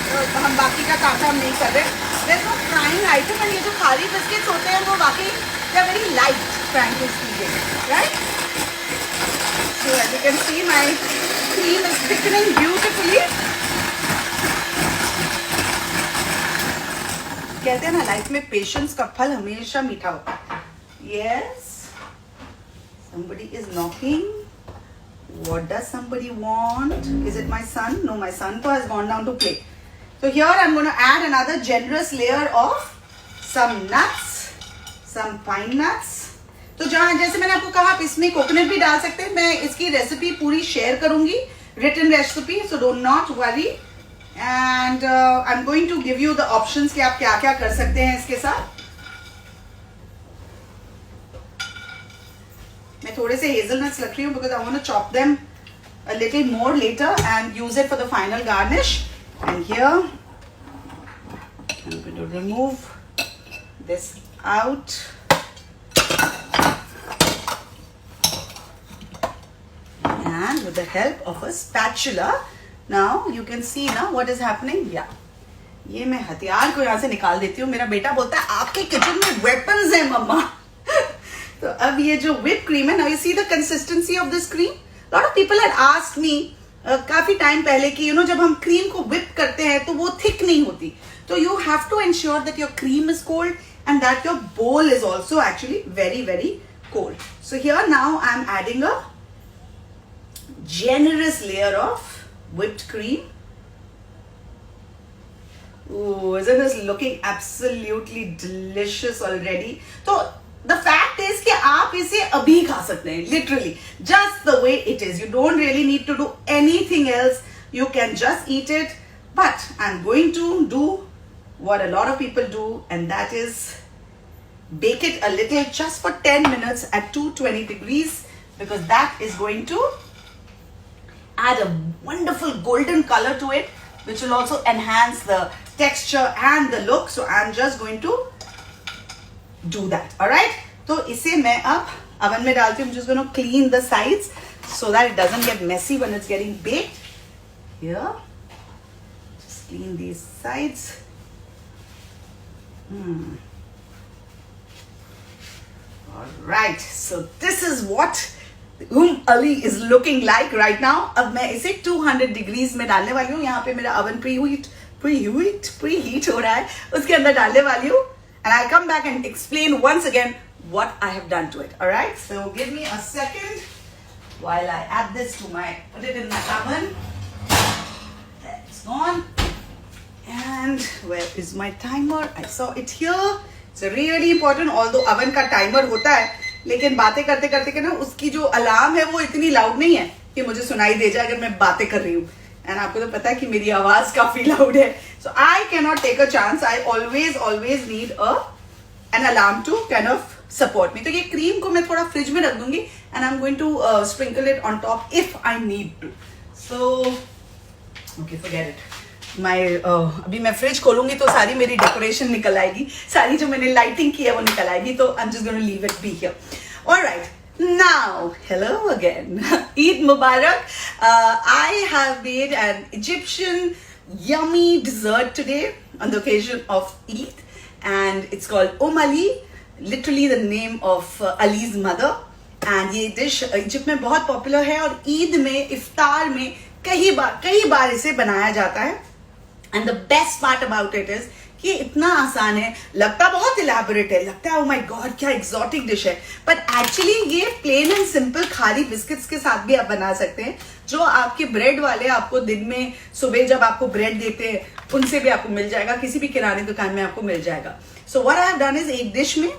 Speaker 1: हम बाकी का काम नहीं कर रहे. There's no frying item, and ये जो खाली biscuits होते हैं वो बाकी they're very light, frankly speaking, right? So as you can see, my cream is thickening beautifully. कहते हैं ना लाइफ में पेशेंस का फल हमेशा मीठा होता है. Yes, somebody is knocking. What does somebody want? Is it my son? No, my son has gone down to play. So here I'm going to add another generous layer of some nuts, some pine nuts. तो जहाँ जैसे मैंने आपको कहा आप इसमें coconut भी डाल सकते हैं. मैं इसकी रेसिपी पूरी शेयर करूंगी, written recipe, so do not worry. And I'm going to give you the options कि आप क्या क्या कर सकते हैं इसके साथ. मैं थोड़े से hazelnuts रख रही हूँ because I want to chop them a little more later and use it for the final garnish. And here I'm going to remove this out. And with the help of a spatula, now you can see now what is happening. Yeah, ये मैं हथियार को यहाँ से निकाल देती हूँ. मेरा बेटा बोलता है आपके किचन में वेपन्स हैं मम्मा. तो अब ये जो whipped cream है, now you see the consistency of this cream. Lot of people had asked me काफी टाइम पहले कि जब हम क्रीम को whip करते हैं तो वो थिक नहीं होती. तो you have to ensure that your cream is cold and that your bowl is also actually very very cold. So here now I am adding a generous layer of whipped cream. Ooh, isn't this looking absolutely delicious already? So the fact is कि आप इसे अभी खा सकते हैं, literally just the way it is. You don't really need to do anything else. You can just eat it. But I'm going to do what a lot of people do, and that is bake it a little just for 10 minutes at 220 degrees, because that is going to add a wonderful golden color to it, which will also enhance the texture and the look. So I'm just going to do that. All right, तो इसे मैं अब oven में डालती हूँ. I'm just going to clean the sides. so that it doesn't get messy when it's getting baked. Here, just clean these sides. All right, so this is what Ali is looking like right now. अब मैं इसे 200 degrees में डालने वाली हूँ. यहाँ पे मेरा oven preheat हो रहा है, उसके अंदर डालने वाली हूँ. And I'll come back and explain once again what I have done to it. All right, so give me a second while I add this to put it in my oven. It's gone. And where is my timer? I saw it here. It's really important. Although oven का timer होता है, लेकिन बातें करते करते के ना उसकी जो अलार्म है वो इतनी लाउड नहीं है कि मुझे सुनाई दे जाए अगर मैं बातें कर रही हूँ. एंड आपको तो पता है कि मेरी आवाज काफी लाउड है. So I can not take a chance. I always need an alarm to kind of support me. तो ये क्रीम को मैं थोड़ा फ्रिज में रख दूंगी and I am going to sprinkle it on top if I need to. So okay, forget it. अभी मैं फ्रिज खोलूंगी तो सारी मेरी डेकोरेशन निकल आएगी, सारी जो मैंने लाइटिंग की है वो निकल आएगी. तो I am just going to leave it be here. Alright, now hello again. Eid Mubarak. I have made an Egyptian yummy dessert today on the occasion of Eid, and it's called Ali, literally the name of Ali's mother. And ये dish Egypt में बहुत popular है और ईद में इफ्तार में कई बार इसे बनाया जाता है. And the best part about it is कि इतना आसान है. लगता बहुत इलेबोरेट है, लगता है ओ माय गॉड क्या एक्सोटिक डिश है, बट एक्चुअली ये plain and simple khari biscuits के साथ भी आप बना सकते हैं. जो आपके ब्रेड वाले आपको दिन में सुबह जब आपको ब्रेड देते हैं उनसे भी आपको मिल जाएगा, किसी भी किराने दुकान में आपको मिल जाएगा. So what I have done is, एक डिश में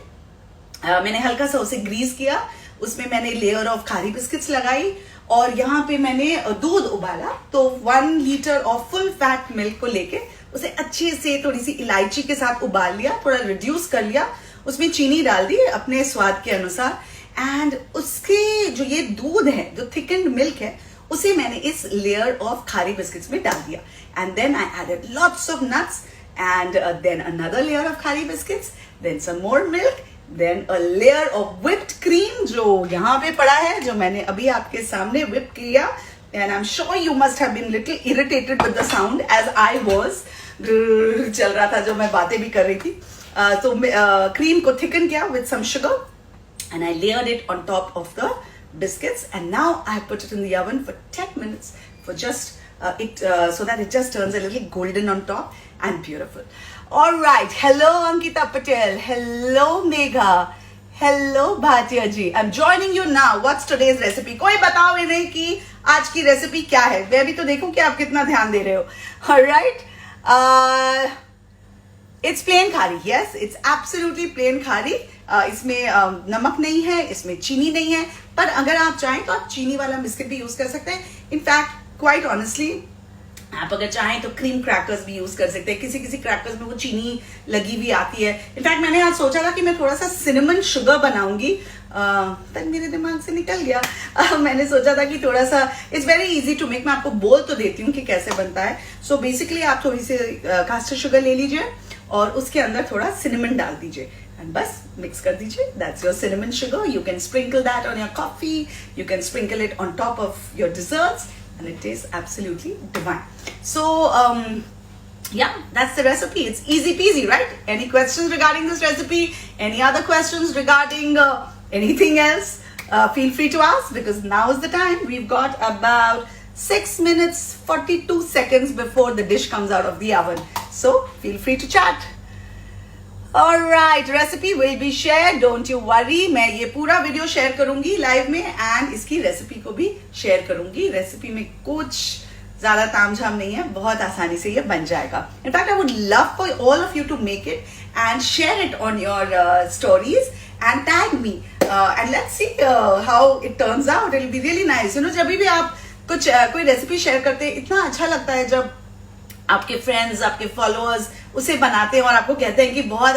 Speaker 1: मैंने हल्का सा उसे ग्रीस किया, उसमें मैंने लेयर ऑफ खारी बिस्किट्स लगाई और यहाँ पे मैंने दूध उबाला. तो 1 litre of full fat milk को लेके उसे अच्छे से थोड़ी सी इलायची के साथ उबाल लिया, थोड़ा रिड्यूस कर लिया, उसमें चीनी डाल दी अपने स्वाद के अनुसार. एंड उसके जो ये दूध है, जो थिकन्ड मिल्क है, उसे मैंने इस लेयर ऑफ खारी बिस्किट्स में डाल दिया. And then I added lots of nuts and then another layer of khari biscuits, then some more milk, then a layer of whipped cream जो यहाँ पे पड़ा है, जो मैंने अभी आपके सामने whip किया. and I'm sure you must have been little irritated with the sound as I was. चल रहा था जो मैं बातें भी कर रही थी. तो क्रीम को थिकन किया with some sugar and I layered it on top of the biscuits and now I put it in the oven for 10 minutes for just so that it just turns a little golden on top and beautiful. All right, hello Ankita Patel, hello Megha, hello Bhatia ji. I'm joining you now. What's today's recipe? कोई बताओ इन्हें कि आज की recipe क्या है. मैं भी तो देखूं कि आप कितना ध्यान दे रहे हो. All right, it's plain khari. Yes, it's absolutely plain khari. इसमें नमक नहीं है, इसमें चीनी नहीं है, पर अगर आप चाहें तो आप चीनी वाला बिस्किट भी यूज कर सकते हैं. इनफैक्ट क्वाइट ऑनेस्टली आप अगर चाहें तो क्रीम क्रैकर्स भी यूज कर सकते हैं. किसी किसी क्रैकर्स में वो चीनी लगी हुई आती है. इनफैक्ट मैंने आज सोचा था कि मैं थोड़ा सा सिनेमन शुगर बनाऊंगी, पर मेरे दिमाग से निकल गया. मैंने सोचा था कि थोड़ा सा it's very easy to make. मैं आपको बोल तो देती हूँ कि कैसे बनता है. सो बेसिकली आप थोड़ी सी कास्टर शुगर ले लीजिए और उसके अंदर थोड़ा सिनेमन डाल दीजिए एंड बस मिक्स कर दीजिए. That's your cinnamon sugar. You can sprinkle that on your coffee, you can sprinkle it on top of your desserts and it tastes absolutely divine. So yeah, that's the recipe. It's easy peasy, right? Any questions regarding this recipe? Any other questions regarding anything else? Feel free to ask because now is the time. We've got about 6 minutes 42 seconds before the dish comes out of the oven. So feel free to chat. Alright, recipe will be shared. Don't you worry. मैं ये पूरा video share करूंगी live में and इसकी recipe को भी share करूंगी. Recipe में कुछ ज्यादा तामझाम नहीं है, बहुत आसानी से ये बन जाएगा. In fact I would love for all of you to make it and share it on your stories and tag me and let's see how it turns out. It will be really nice. You know, जब भी आप कुछ कोई recipe share करते हैं इतना अच्छा लगता है जब आपके फ्रेंड्स, आपके फॉलोअर्स उसे बनाते हैं और आपको कहते हैं कि बहुत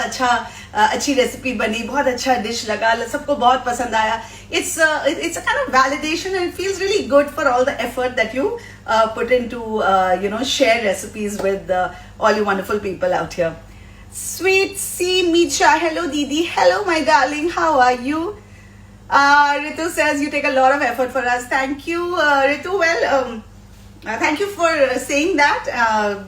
Speaker 1: अच्छी रेसिपी बनी, बहुत अच्छा डिश लगा, सबको बहुत पसंद आया. It's a kind of validation and it feels really good for all the effort that you put into share recipes with all you wonderful people out here. Sweet C Micha, hello Didi, hello my darling, how are you? Ritu says you take a lot of effort for us. Thank you, Ritu. Well, thank you for saying that.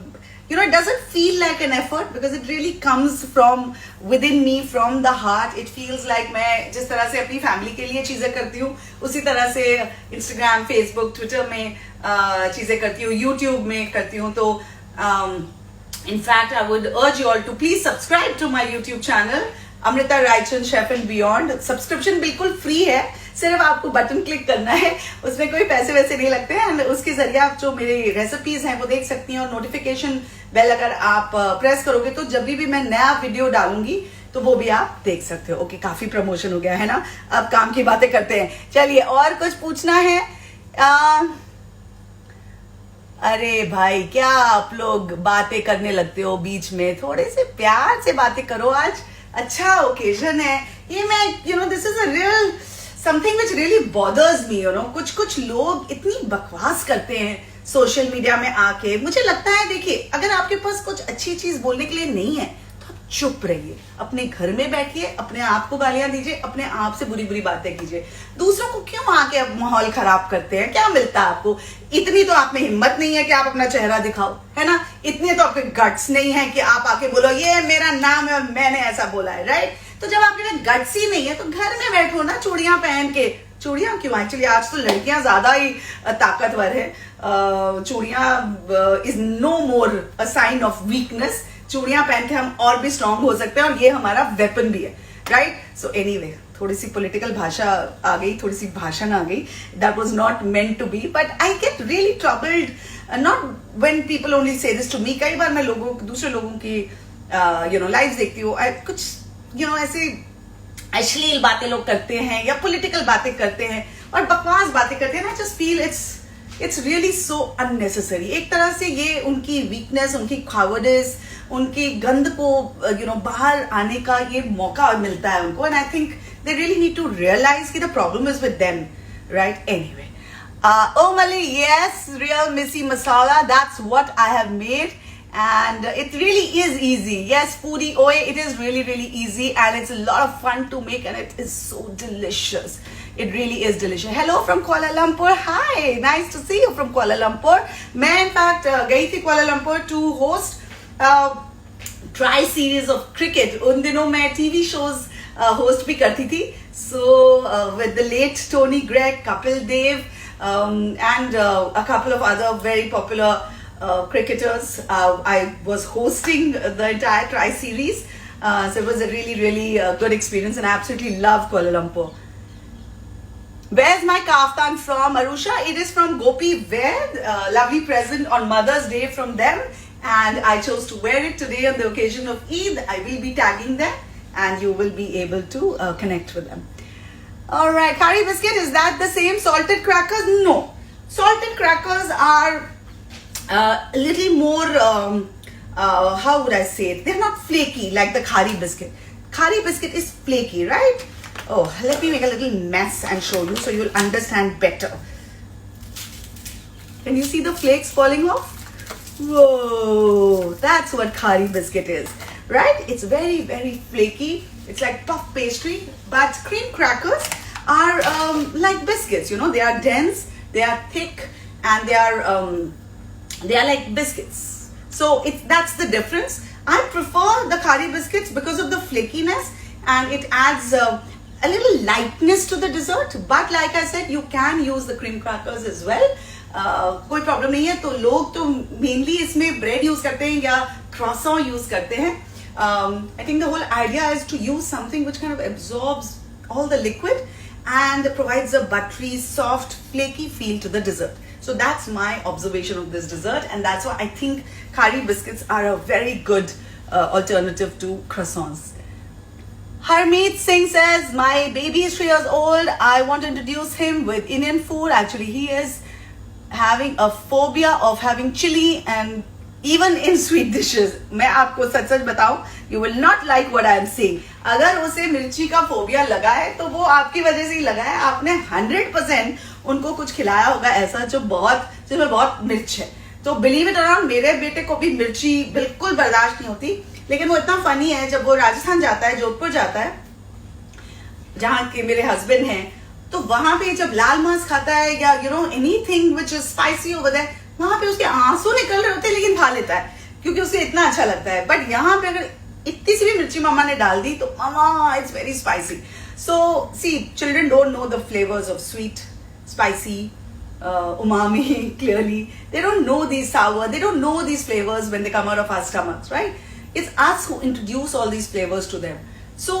Speaker 1: It doesn't feel like an effort because it really comes from within me, from the heart. It feels like मैं जिस तरह से अपनी family के लिए चीजें करती हूँ, उसी तरह से Instagram, Facebook, Twitter में चीजें करती हूँ, YouTube में करती हूँ. तो in fact, I would urge you all to please subscribe to my YouTube channel, Amrita Raichand chef and beyond. Subscription बिल्कुल फ्री है, सिर्फ आपको बटन क्लिक करना है, उसमें कोई पैसे वैसे नहीं लगते हैं. एंड उसके जरिए आप जो मेरी रेसिपीज हैं वो देख सकती हैं. और नोटिफिकेशन बेल अगर आप प्रेस करोगे तो जब भी मैं नया वीडियो डालूंगी तो वो भी आप देख सकते हो. ओके, काफी प्रमोशन हो गया है ना. अब काम की बातें करते हैं. चलिए, और कुछ पूछना है? अरे भाई, क्या आप लोग बातें करने लगते हो बीच में? थोड़े से प्यार से बातें करो. आज अच्छा ओकेजन है ये. मैं this is a real something which really bothers me. कुछ लोग इतनी बकवास करते हैं सोशल मीडिया में आके. मुझे लगता है, देखिए, अगर आपके पास कुछ अच्छी चीज बोलने के लिए नहीं है तो आप चुप रहिए, अपने घर में बैठिए, अपने आप को गालियां दीजिए, अपने आप से बुरी बुरी बातें कीजिए. दूसरों को क्यों आके माहौल खराब करते हैं? क्या मिलता है आपको? इतनी तो आप में हिम्मत नहीं है कि आप अपना चेहरा दिखाओ, है ना? इतने तो आपके गट्स नहीं है कि आप आके बोलो ये मेरा नाम है और मैंने ऐसा बोला है, राइट? तो जब आपके में गट्स ही नहीं है तो घर में बैठो ना, चूड़ियां पहन के. चूड़ियां क्यों? एक्चुअली आज तो लड़कियां ज्यादा ही ताकतवर है. चूड़ियां is no more a sign of weakness. चूड़ियां पहन के हम और भी स्ट्रांग हो सकते हैं, और ये हमारा वेपन भी है, राइट? सो एनीवे, थोड़ी सी पॉलिटिकल भाषा आ गई, थोड़ी सी भाषण आ गई. That was not meant to be, but I get really troubled not when people only say this to me. कई बार मैं दूसरे लोगों की लाइव्स देखती हूँ, कुछ ऐसे अश्लील बातें लोग करते हैं या पॉलिटिकल बातें करते हैं और बकवास बातें करते हैं. I just feel it's really so unnecessary. एक तरह से ये उनकी वीकनेस, उनकी कावर्डिस, उनकी गंद को बाहर आने का ये मौका मिलता है उनको. And I think they really need to realize कि the problem is with them, right? Anyway, oh Mali, yes, real missy masala, that's what I have made. And it really is easy. Yes, foodie oe, it is really easy, and it's a lot of fun to make, and it is so delicious. It really is delicious. Hello from Kuala Lumpur. Hi, nice to see you from Kuala Lumpur. मैं in fact गई थी Kuala Lumpur to host try series of cricket. उन दिनों मैं TV shows host भी करती थी. So with the late Tony Greig, Kapil Dev, and a couple of other very popular cricketers, I was hosting the entire try series. So it was a really good experience, and I absolutely love Kuala Lumpur. Where's my kaftan from, Arusha? It is from Gopi Wear. Lovely present on Mother's Day from them, and I chose to wear it today on the occasion of Eid. I will be tagging them, and you will be able to connect with them. All right, curry biscuit, is that the same salted crackers? No, salted crackers are a little more, how would I say it? They're not flaky like the khari biscuit. Khari biscuit is flaky, right? Oh, let me make a little mess and show you so you'll understand better. Can you see the flakes falling off? Whoa, that's what khari biscuit is, right? It's very flaky. It's like puff pastry, but cream crackers are like biscuits. They are dense, they are thick, and they are like biscuits. So that's the difference. I prefer the khari biscuits because of the flakiness, and it adds a little lightness to the dessert. But like I said, you can use the cream crackers as well. कोई problem नहीं है. तो लोग तो mainly इसमें bread use करते हैं या croissant यूज करते हैं. I think the whole idea is to use something which kind of absorbs all the liquid and provides a buttery, soft, flaky feel to the dessert. So that's my observation of this dessert, and that's why I think khari biscuits are a very good alternative to croissants. Harmeet Singh says, my baby is 3 years old. I want to introduce him with Indian food. Actually, he is having a phobia of having chili and even in sweet dishes. मैं आपको सच बताऊं, you will not like what I am saying. अगर उसे मिर्ची का phobia लगा है तो वो आपकी वजह से ही लगा है. आपने 100% उनको कुछ खिलाया होगा ऐसा जिसमें बहुत मिर्च है. तो बिलीव इट और नॉट, मेरे बेटे को भी मिर्ची बिल्कुल बर्दाश्त नहीं होती. लेकिन वो इतना फनी है, जब वो राजस्थान जाता है, जोधपुर जाता है, जहाँ के मेरे हस्बैंड हैं, तो वहां पे जब लाल मांस खाता है या anything which is spicy over there, वहां पे उसके आंसू निकल रहे होते हैं लेकिन खा लेता है क्योंकि उसे इतना अच्छा लगता है। बट यहाँ पे अगर इतनी सी भी मिर्ची मामा ने डाल दी तो मामा it's very spicy. So see, children don't know the flavours of sweet, spicy, umami clearly. They don't know these sour, they don't know these flavors when they come out of our stomachs, right? It's us who introduce all these flavors to them. So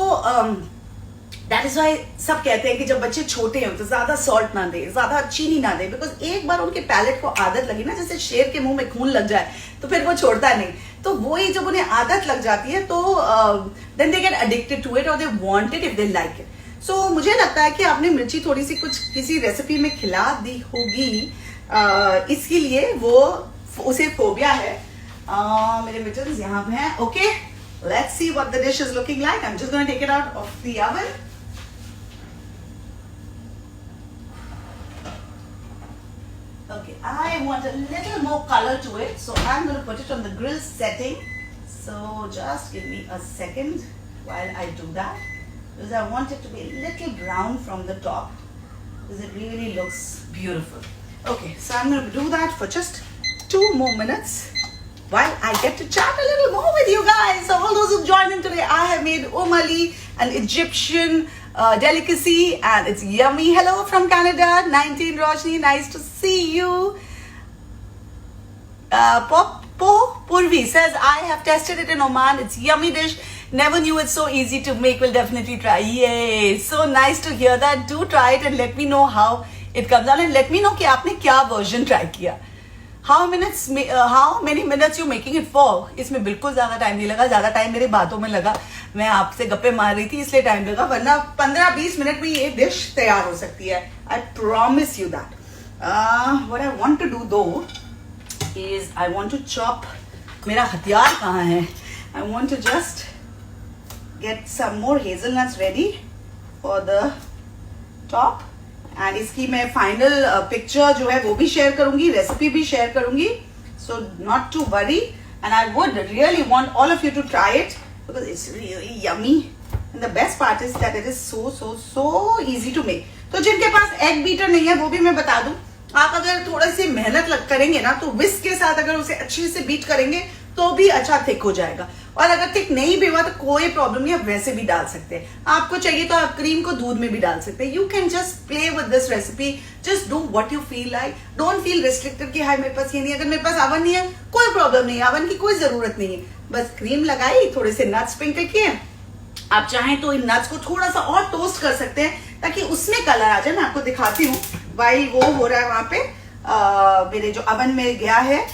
Speaker 1: that is why सब कहते हैं कि जब बच्चे छोटे हैं तो ज्यादा सॉल्ट ना दे, ज्यादा चीनी ना दे, बिकॉज एक बार उनके पैलेट को आदत लगी ना, जैसे शेर के मुंह में खून लग जाए तो फिर वो छोड़ता नहीं। तो वही जब उन्हें आदत लग जाती है तो then they get addicted to it और they want it if they like it. सो मुझे लगता है कि आपने मिर्ची थोड़ी सी कुछ किसी रेसिपी में खिला दी होगी, इसके लिए वो उसे फोबिया है। मेरे मिटन्स यहाँ पे हैं। Okay, let's see what the dish is looking like. I am just going to take it out of the oven. Okay, I want a little more color to it, so I'm going to put it on the grill setting. So just give me a second while I do that, because I want it to be a little brown from the top, because it really looks beautiful. Okay, so I'm going to do that for just 2 more minutes while I get to chat a little more with you guys. So all those who joined in today, I have made umali, an Egyptian delicacy, and it's yummy. Hello from Canada, 19 Roshni, nice to see you. Purvi says, I have tested it in Oman, it's yummy dish, never knew it's so easy to make, will definitely try. Yay, so nice to hear that. Do try it and let me know how it comes out, and let me know कि आपने क्या version try किया. How many minutes you making it for? इसमें बिल्कुल ज्यादा time नहीं लगा, ज्यादा टाइम मेरे बातों में लगा, मैं आपसे गप्पे मार रही थी इसलिए टाइम लगा, वरना 15-20 मिनट में ये डिश तैयार हो सकती है। I promise you that. What I want to do though is I want to chop. मेरा हथियार कहाँ है? I want to just get some more hazelnuts ready for the top. And इसकी मैं फाइनल पिक्चर जो है वो भी शेयर करूंगी, रेसिपी भी शेयर करूंगी, so not to worry. And I would really want all of you to try it because it's really yummy and the best part is that it is so easy to make. तो जिनके पास egg beater नहीं है वो भी मैं बता दूं, आप अगर थोड़ा सी मेहनत करेंगे ना तो विस्क के साथ अगर उसे अच्छे से बीट करेंगे तो भी अच्छा थिक हो जाएगा। और अगर थिक नहीं भी हुआ तो कोई प्रॉब्लम नहीं, आप वैसे भी डाल सकते हैं। आपको चाहिए तो आप क्रीम को दूध में भी डाल सकते हैं। You can just play with this recipe, just do what you feel like, don't feel restricted कि हाय मेरे पास ये नहीं है। अगर मेरे पास अवन नहीं है कोई प्रॉब्लम नहीं है, अवन की कोई जरूरत नहीं है, बस क्रीम लगाई, थोड़े से नट्स स्प्रिंकल किए। आप चाहें तो इन नट्स को थोड़ा सा और टोस्ट कर सकते हैं ताकि उसमें कलर आ जाए। मैं आपको दिखाती हूँ वाइल वो हो रहा है वहां पे मेरे जो अवन में गया है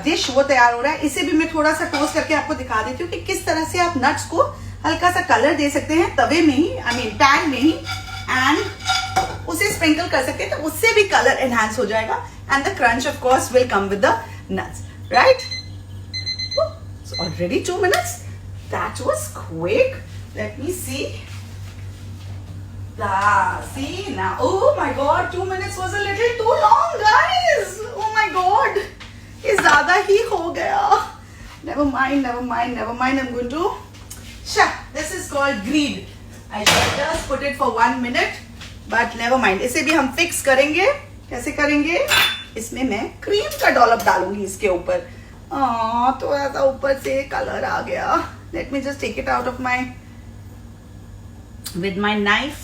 Speaker 1: डिश वो तैयार हो रहा है। इसे भी मैं थोड़ा सा टोस्ट करके आपको दिखा देती हूँ कि किस तरह से आप नट्स को हल्का सा कलर दे सकते हैं तवे में ही, आई मीन पैन में ही, एंड उसे स्प्रिंकल कर सकते हैं तो उससे भी कलर एनहांस हो जाएगा and the crunch of course will come with the nuts, right? Already 2 minutes. That was quick. Let me see. See now. Oh my God, 2 minutes was a little too long, guys. Oh my God. ये ज़्यादा ही हो गया. Never mind. I'm going to. This is called greed. I should just put it for 1 minute. But never mind. इसे भी हम fix करेंगे. कैसे करेंगे? इसमें मैं क्रीम का डॉलप डालूंगी इसके ऊपर. तो ऐसा ऊपर से कलर आ गया. Let me just take it out of with my knife.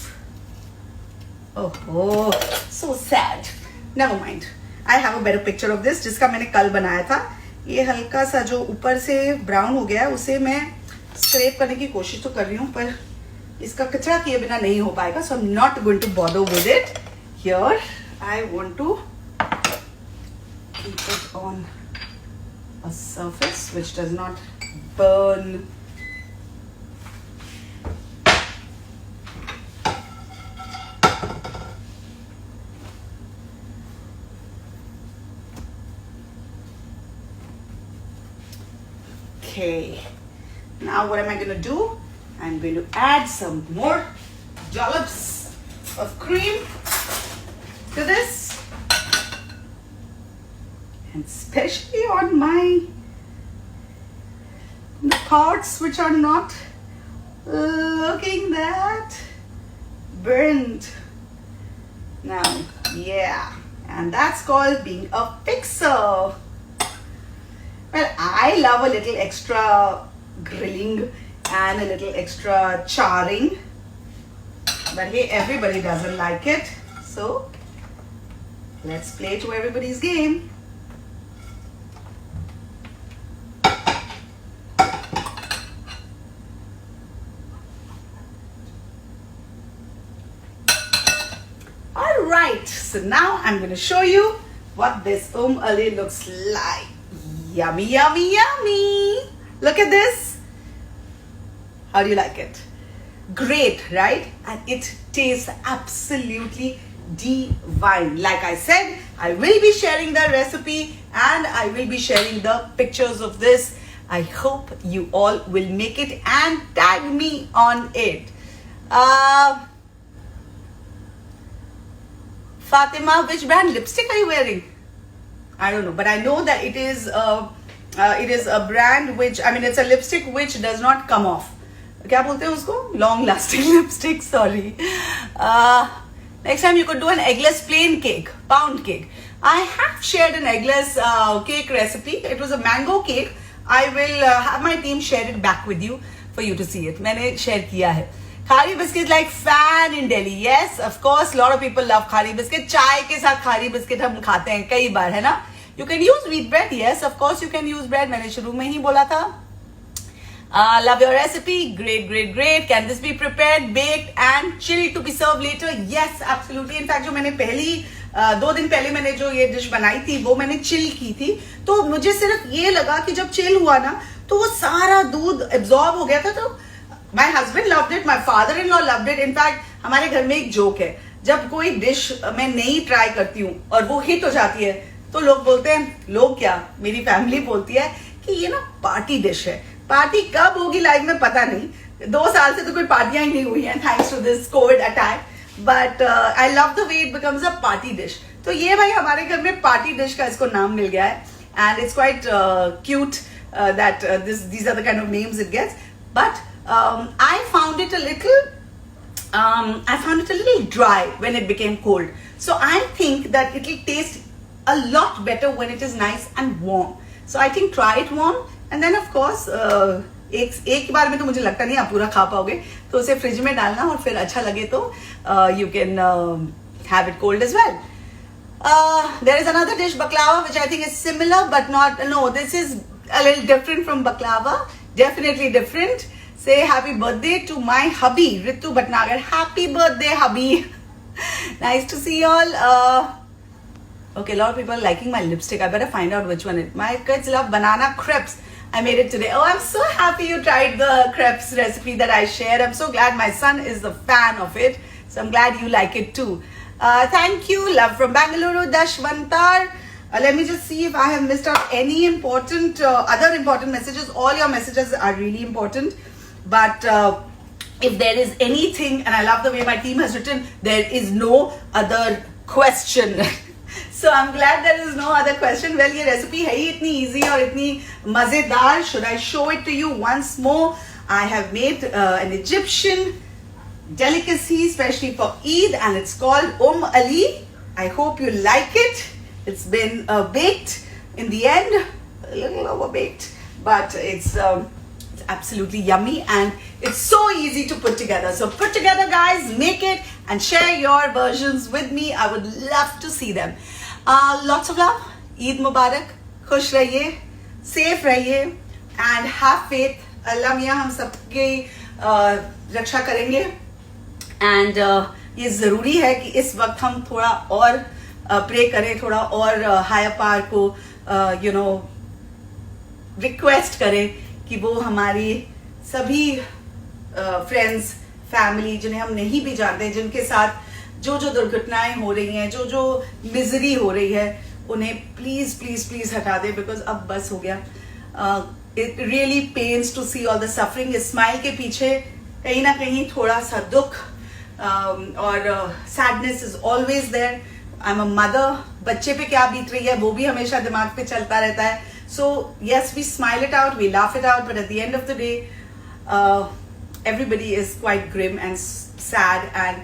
Speaker 1: Oh, so sad. Never mind. I have a better picture of this जिसका मैंने कल बनाया था. ये हल्का सा जो ऊपर से ब्राउन हो गया है उसे मैं स्क्रैप करने की कोशिश तो कर रही हूँ, पर इसका कचरा किए बिना नहीं हो पाएगा. So I'm not going to bother with it. Here I want to keep it on a surface which does not burn. Okay, now what am I going to do? I'm going to add some more dollops of cream to this, and especially on the parts which are not looking that burnt. Now, yeah, and that's called being a fixer. Well, I love a little extra grilling and a little extra charring, but hey, everybody doesn't like it, so let's play to everybody's game. Alright, so now I'm going to show you what this Ali looks like. Yummy, yummy, yummy. Look at this. How do you like it? Great, right? And it tastes absolutely divine. Like I said, I will be sharing the recipe and I will be sharing the pictures of this. I hope you all will make it and tag me on it. Fatima, which brand lipstick are you wearing? I don't know, but I know that it is a brand which, I mean, it's a lipstick which does not come off. क्या बोलते हैं उसको? Long lasting lipstick, sorry. Next time you could do an eggless plain cake, pound cake. I have shared an eggless cake recipe. It was a mango cake. I will have my team share it back with you for you to see it. मैंने share किया है. Khari biscuit like fan in Delhi. Yes, of course, lot of people love khari biscuit. चाय के साथ khari biscuit हम खाते हैं कई बार, है ना? You can use wheat bread. Yes, of course you can use bread. मैंने शुरू में ही बोला था. Love your recipe. Great, great, great. Can this be prepared, baked and chilled to be served later? Yes, absolutely. In fact, जो मैंने पहली 2 दिन पहले मैंने जो ये डिश बनाई थी वो मैंने चिल की थी, तो मुझे सिर्फ ये लगा कि जब चिल हुआ ना तो वो सारा दूध एब्जॉर्ब हो गया था. तो My husband loved it, my father-in-law loved it. In fact, हमारे घर में एक जोक है, जब कोई डिश मैं नई ट्राई करती हूँ और वो हिट हो जाती है तो लोग बोलते हैं, लोग क्या, मेरी फैमिली बोलती है कि ये ना पार्टी डिश है. पार्टी कब होगी लाइफ में पता नहीं. 2 साल से तो कोई पार्टियां ही नहीं हुई हैं thanks to this covid attack, but I love the way it becomes a party dish. तो ये भाई हमारे घर में पार्टी डिश का इसको नाम मिल गया है and it's quite cute that these are the kind of names it gets. But I found it a little dry when it became cold. So I think that it will taste a lot better when it is nice and warm. So I think try it warm and then of course एक बार में तो मुझे लगता नहीं आप पूरा खा पाओगे, तो उसे फ्रिज में डालना और फिर अच्छा लगे तो you can have it cold as well. There is another dish, baklava, which I think is similar but not, no, this is a little different from baklava, definitely different. Say happy birthday to my hubby, Ritu Bhatnagar. Happy birthday, hubby. Nice to see you all. Okay, a lot of people are liking my lipstick. I better find out which one it is. My kids love banana crepes. I made it today. Oh, I'm so happy you tried the crepes recipe that I shared. I'm so glad my son is a fan of it. So I'm glad you like it too. Thank you. Love from Bangalore, Dashwantar. Let me just see if I have missed out any important, other important messages. All your messages are really important. But if there is anything, and I love the way my team has written, there is no other question. So I'm glad there is no other question. Well, ये recipe है ही इतनी easy और इतनी मजेदार. Should I show it to you once more? I have made an Egyptian delicacy especially for Eid, and it's called Ali. I hope you like it. It's been baked in the end, a little overbaked, but it's absolutely yummy and it's so easy to put together. So put together, guys, make it and share your versions with me. I would love to see them. Lots of love. Eid Mubarak. खुश रहिए, safe रहिए and have faith. अल्लाह मियाँ हम सबकी रक्षा करेंगे. And ये ज़रूरी है कि इस वक्त हम थोड़ा और प्रे करें, थोड़ा और हायर पावर को you know रिक्वेस्ट करें कि वो हमारी सभी फ्रेंड्स, फैमिली जिन्हें हम नहीं भी जानते, जिनके साथ जो जो दुर्घटनाएं हो रही हैं, जो जो मिजरी हो रही है, उन्हें प्लीज प्लीज प्लीज हटा दे, बिकॉज अब बस हो गया. It really pains to see all the suffering. इस स्माइल के पीछे कहीं ना कहीं थोड़ा सा दुख और sadness is always there. I am a mother. बच्चे पे क्या बीत रही है वो भी हमेशा दिमाग पे चलता रहता है. So yes, we smile it out, we laugh it out, but at the end of the day, everybody is quite grim and sad, and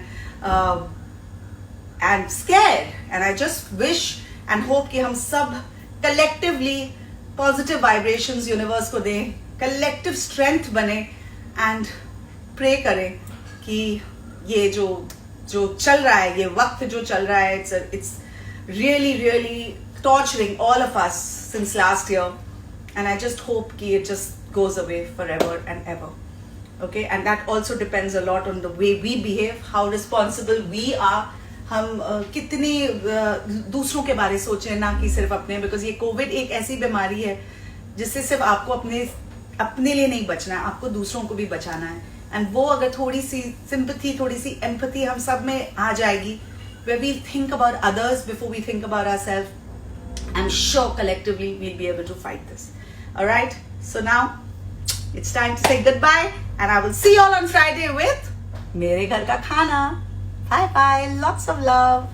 Speaker 1: and scared. And I just wish and hope कि हम सब collectively positive vibrations universe को दें, collective strength बने and pray करें कि ये जो चल रहा है, ये वक्त जो चल रहा है, it's really torturing all of us since last year, and I just hope कि it just goes away forever and ever. Okay, and that also depends a lot on the way we behave, how responsible we are. हम कितने दूसरों के बारे सोचें ना कि सिर्फ अपने, बिकॉज ये कोविड एक ऐसी बीमारी है जिससे सिर्फ आपको अपने लिए नहीं बचना है, आपको दूसरों को भी बचाना है. एंड वो अगर थोड़ी सी सिंपैथी, थोड़ी सी एम्पैथी हम सब में आ जाएगी, where we think about others before we think about ourselves, I'm sure collectively we'll be able to fight this. All right, so now it's time to say goodbye, and I will see you all on Friday with Mere Ghar Ka Khana. Bye bye, lots of love.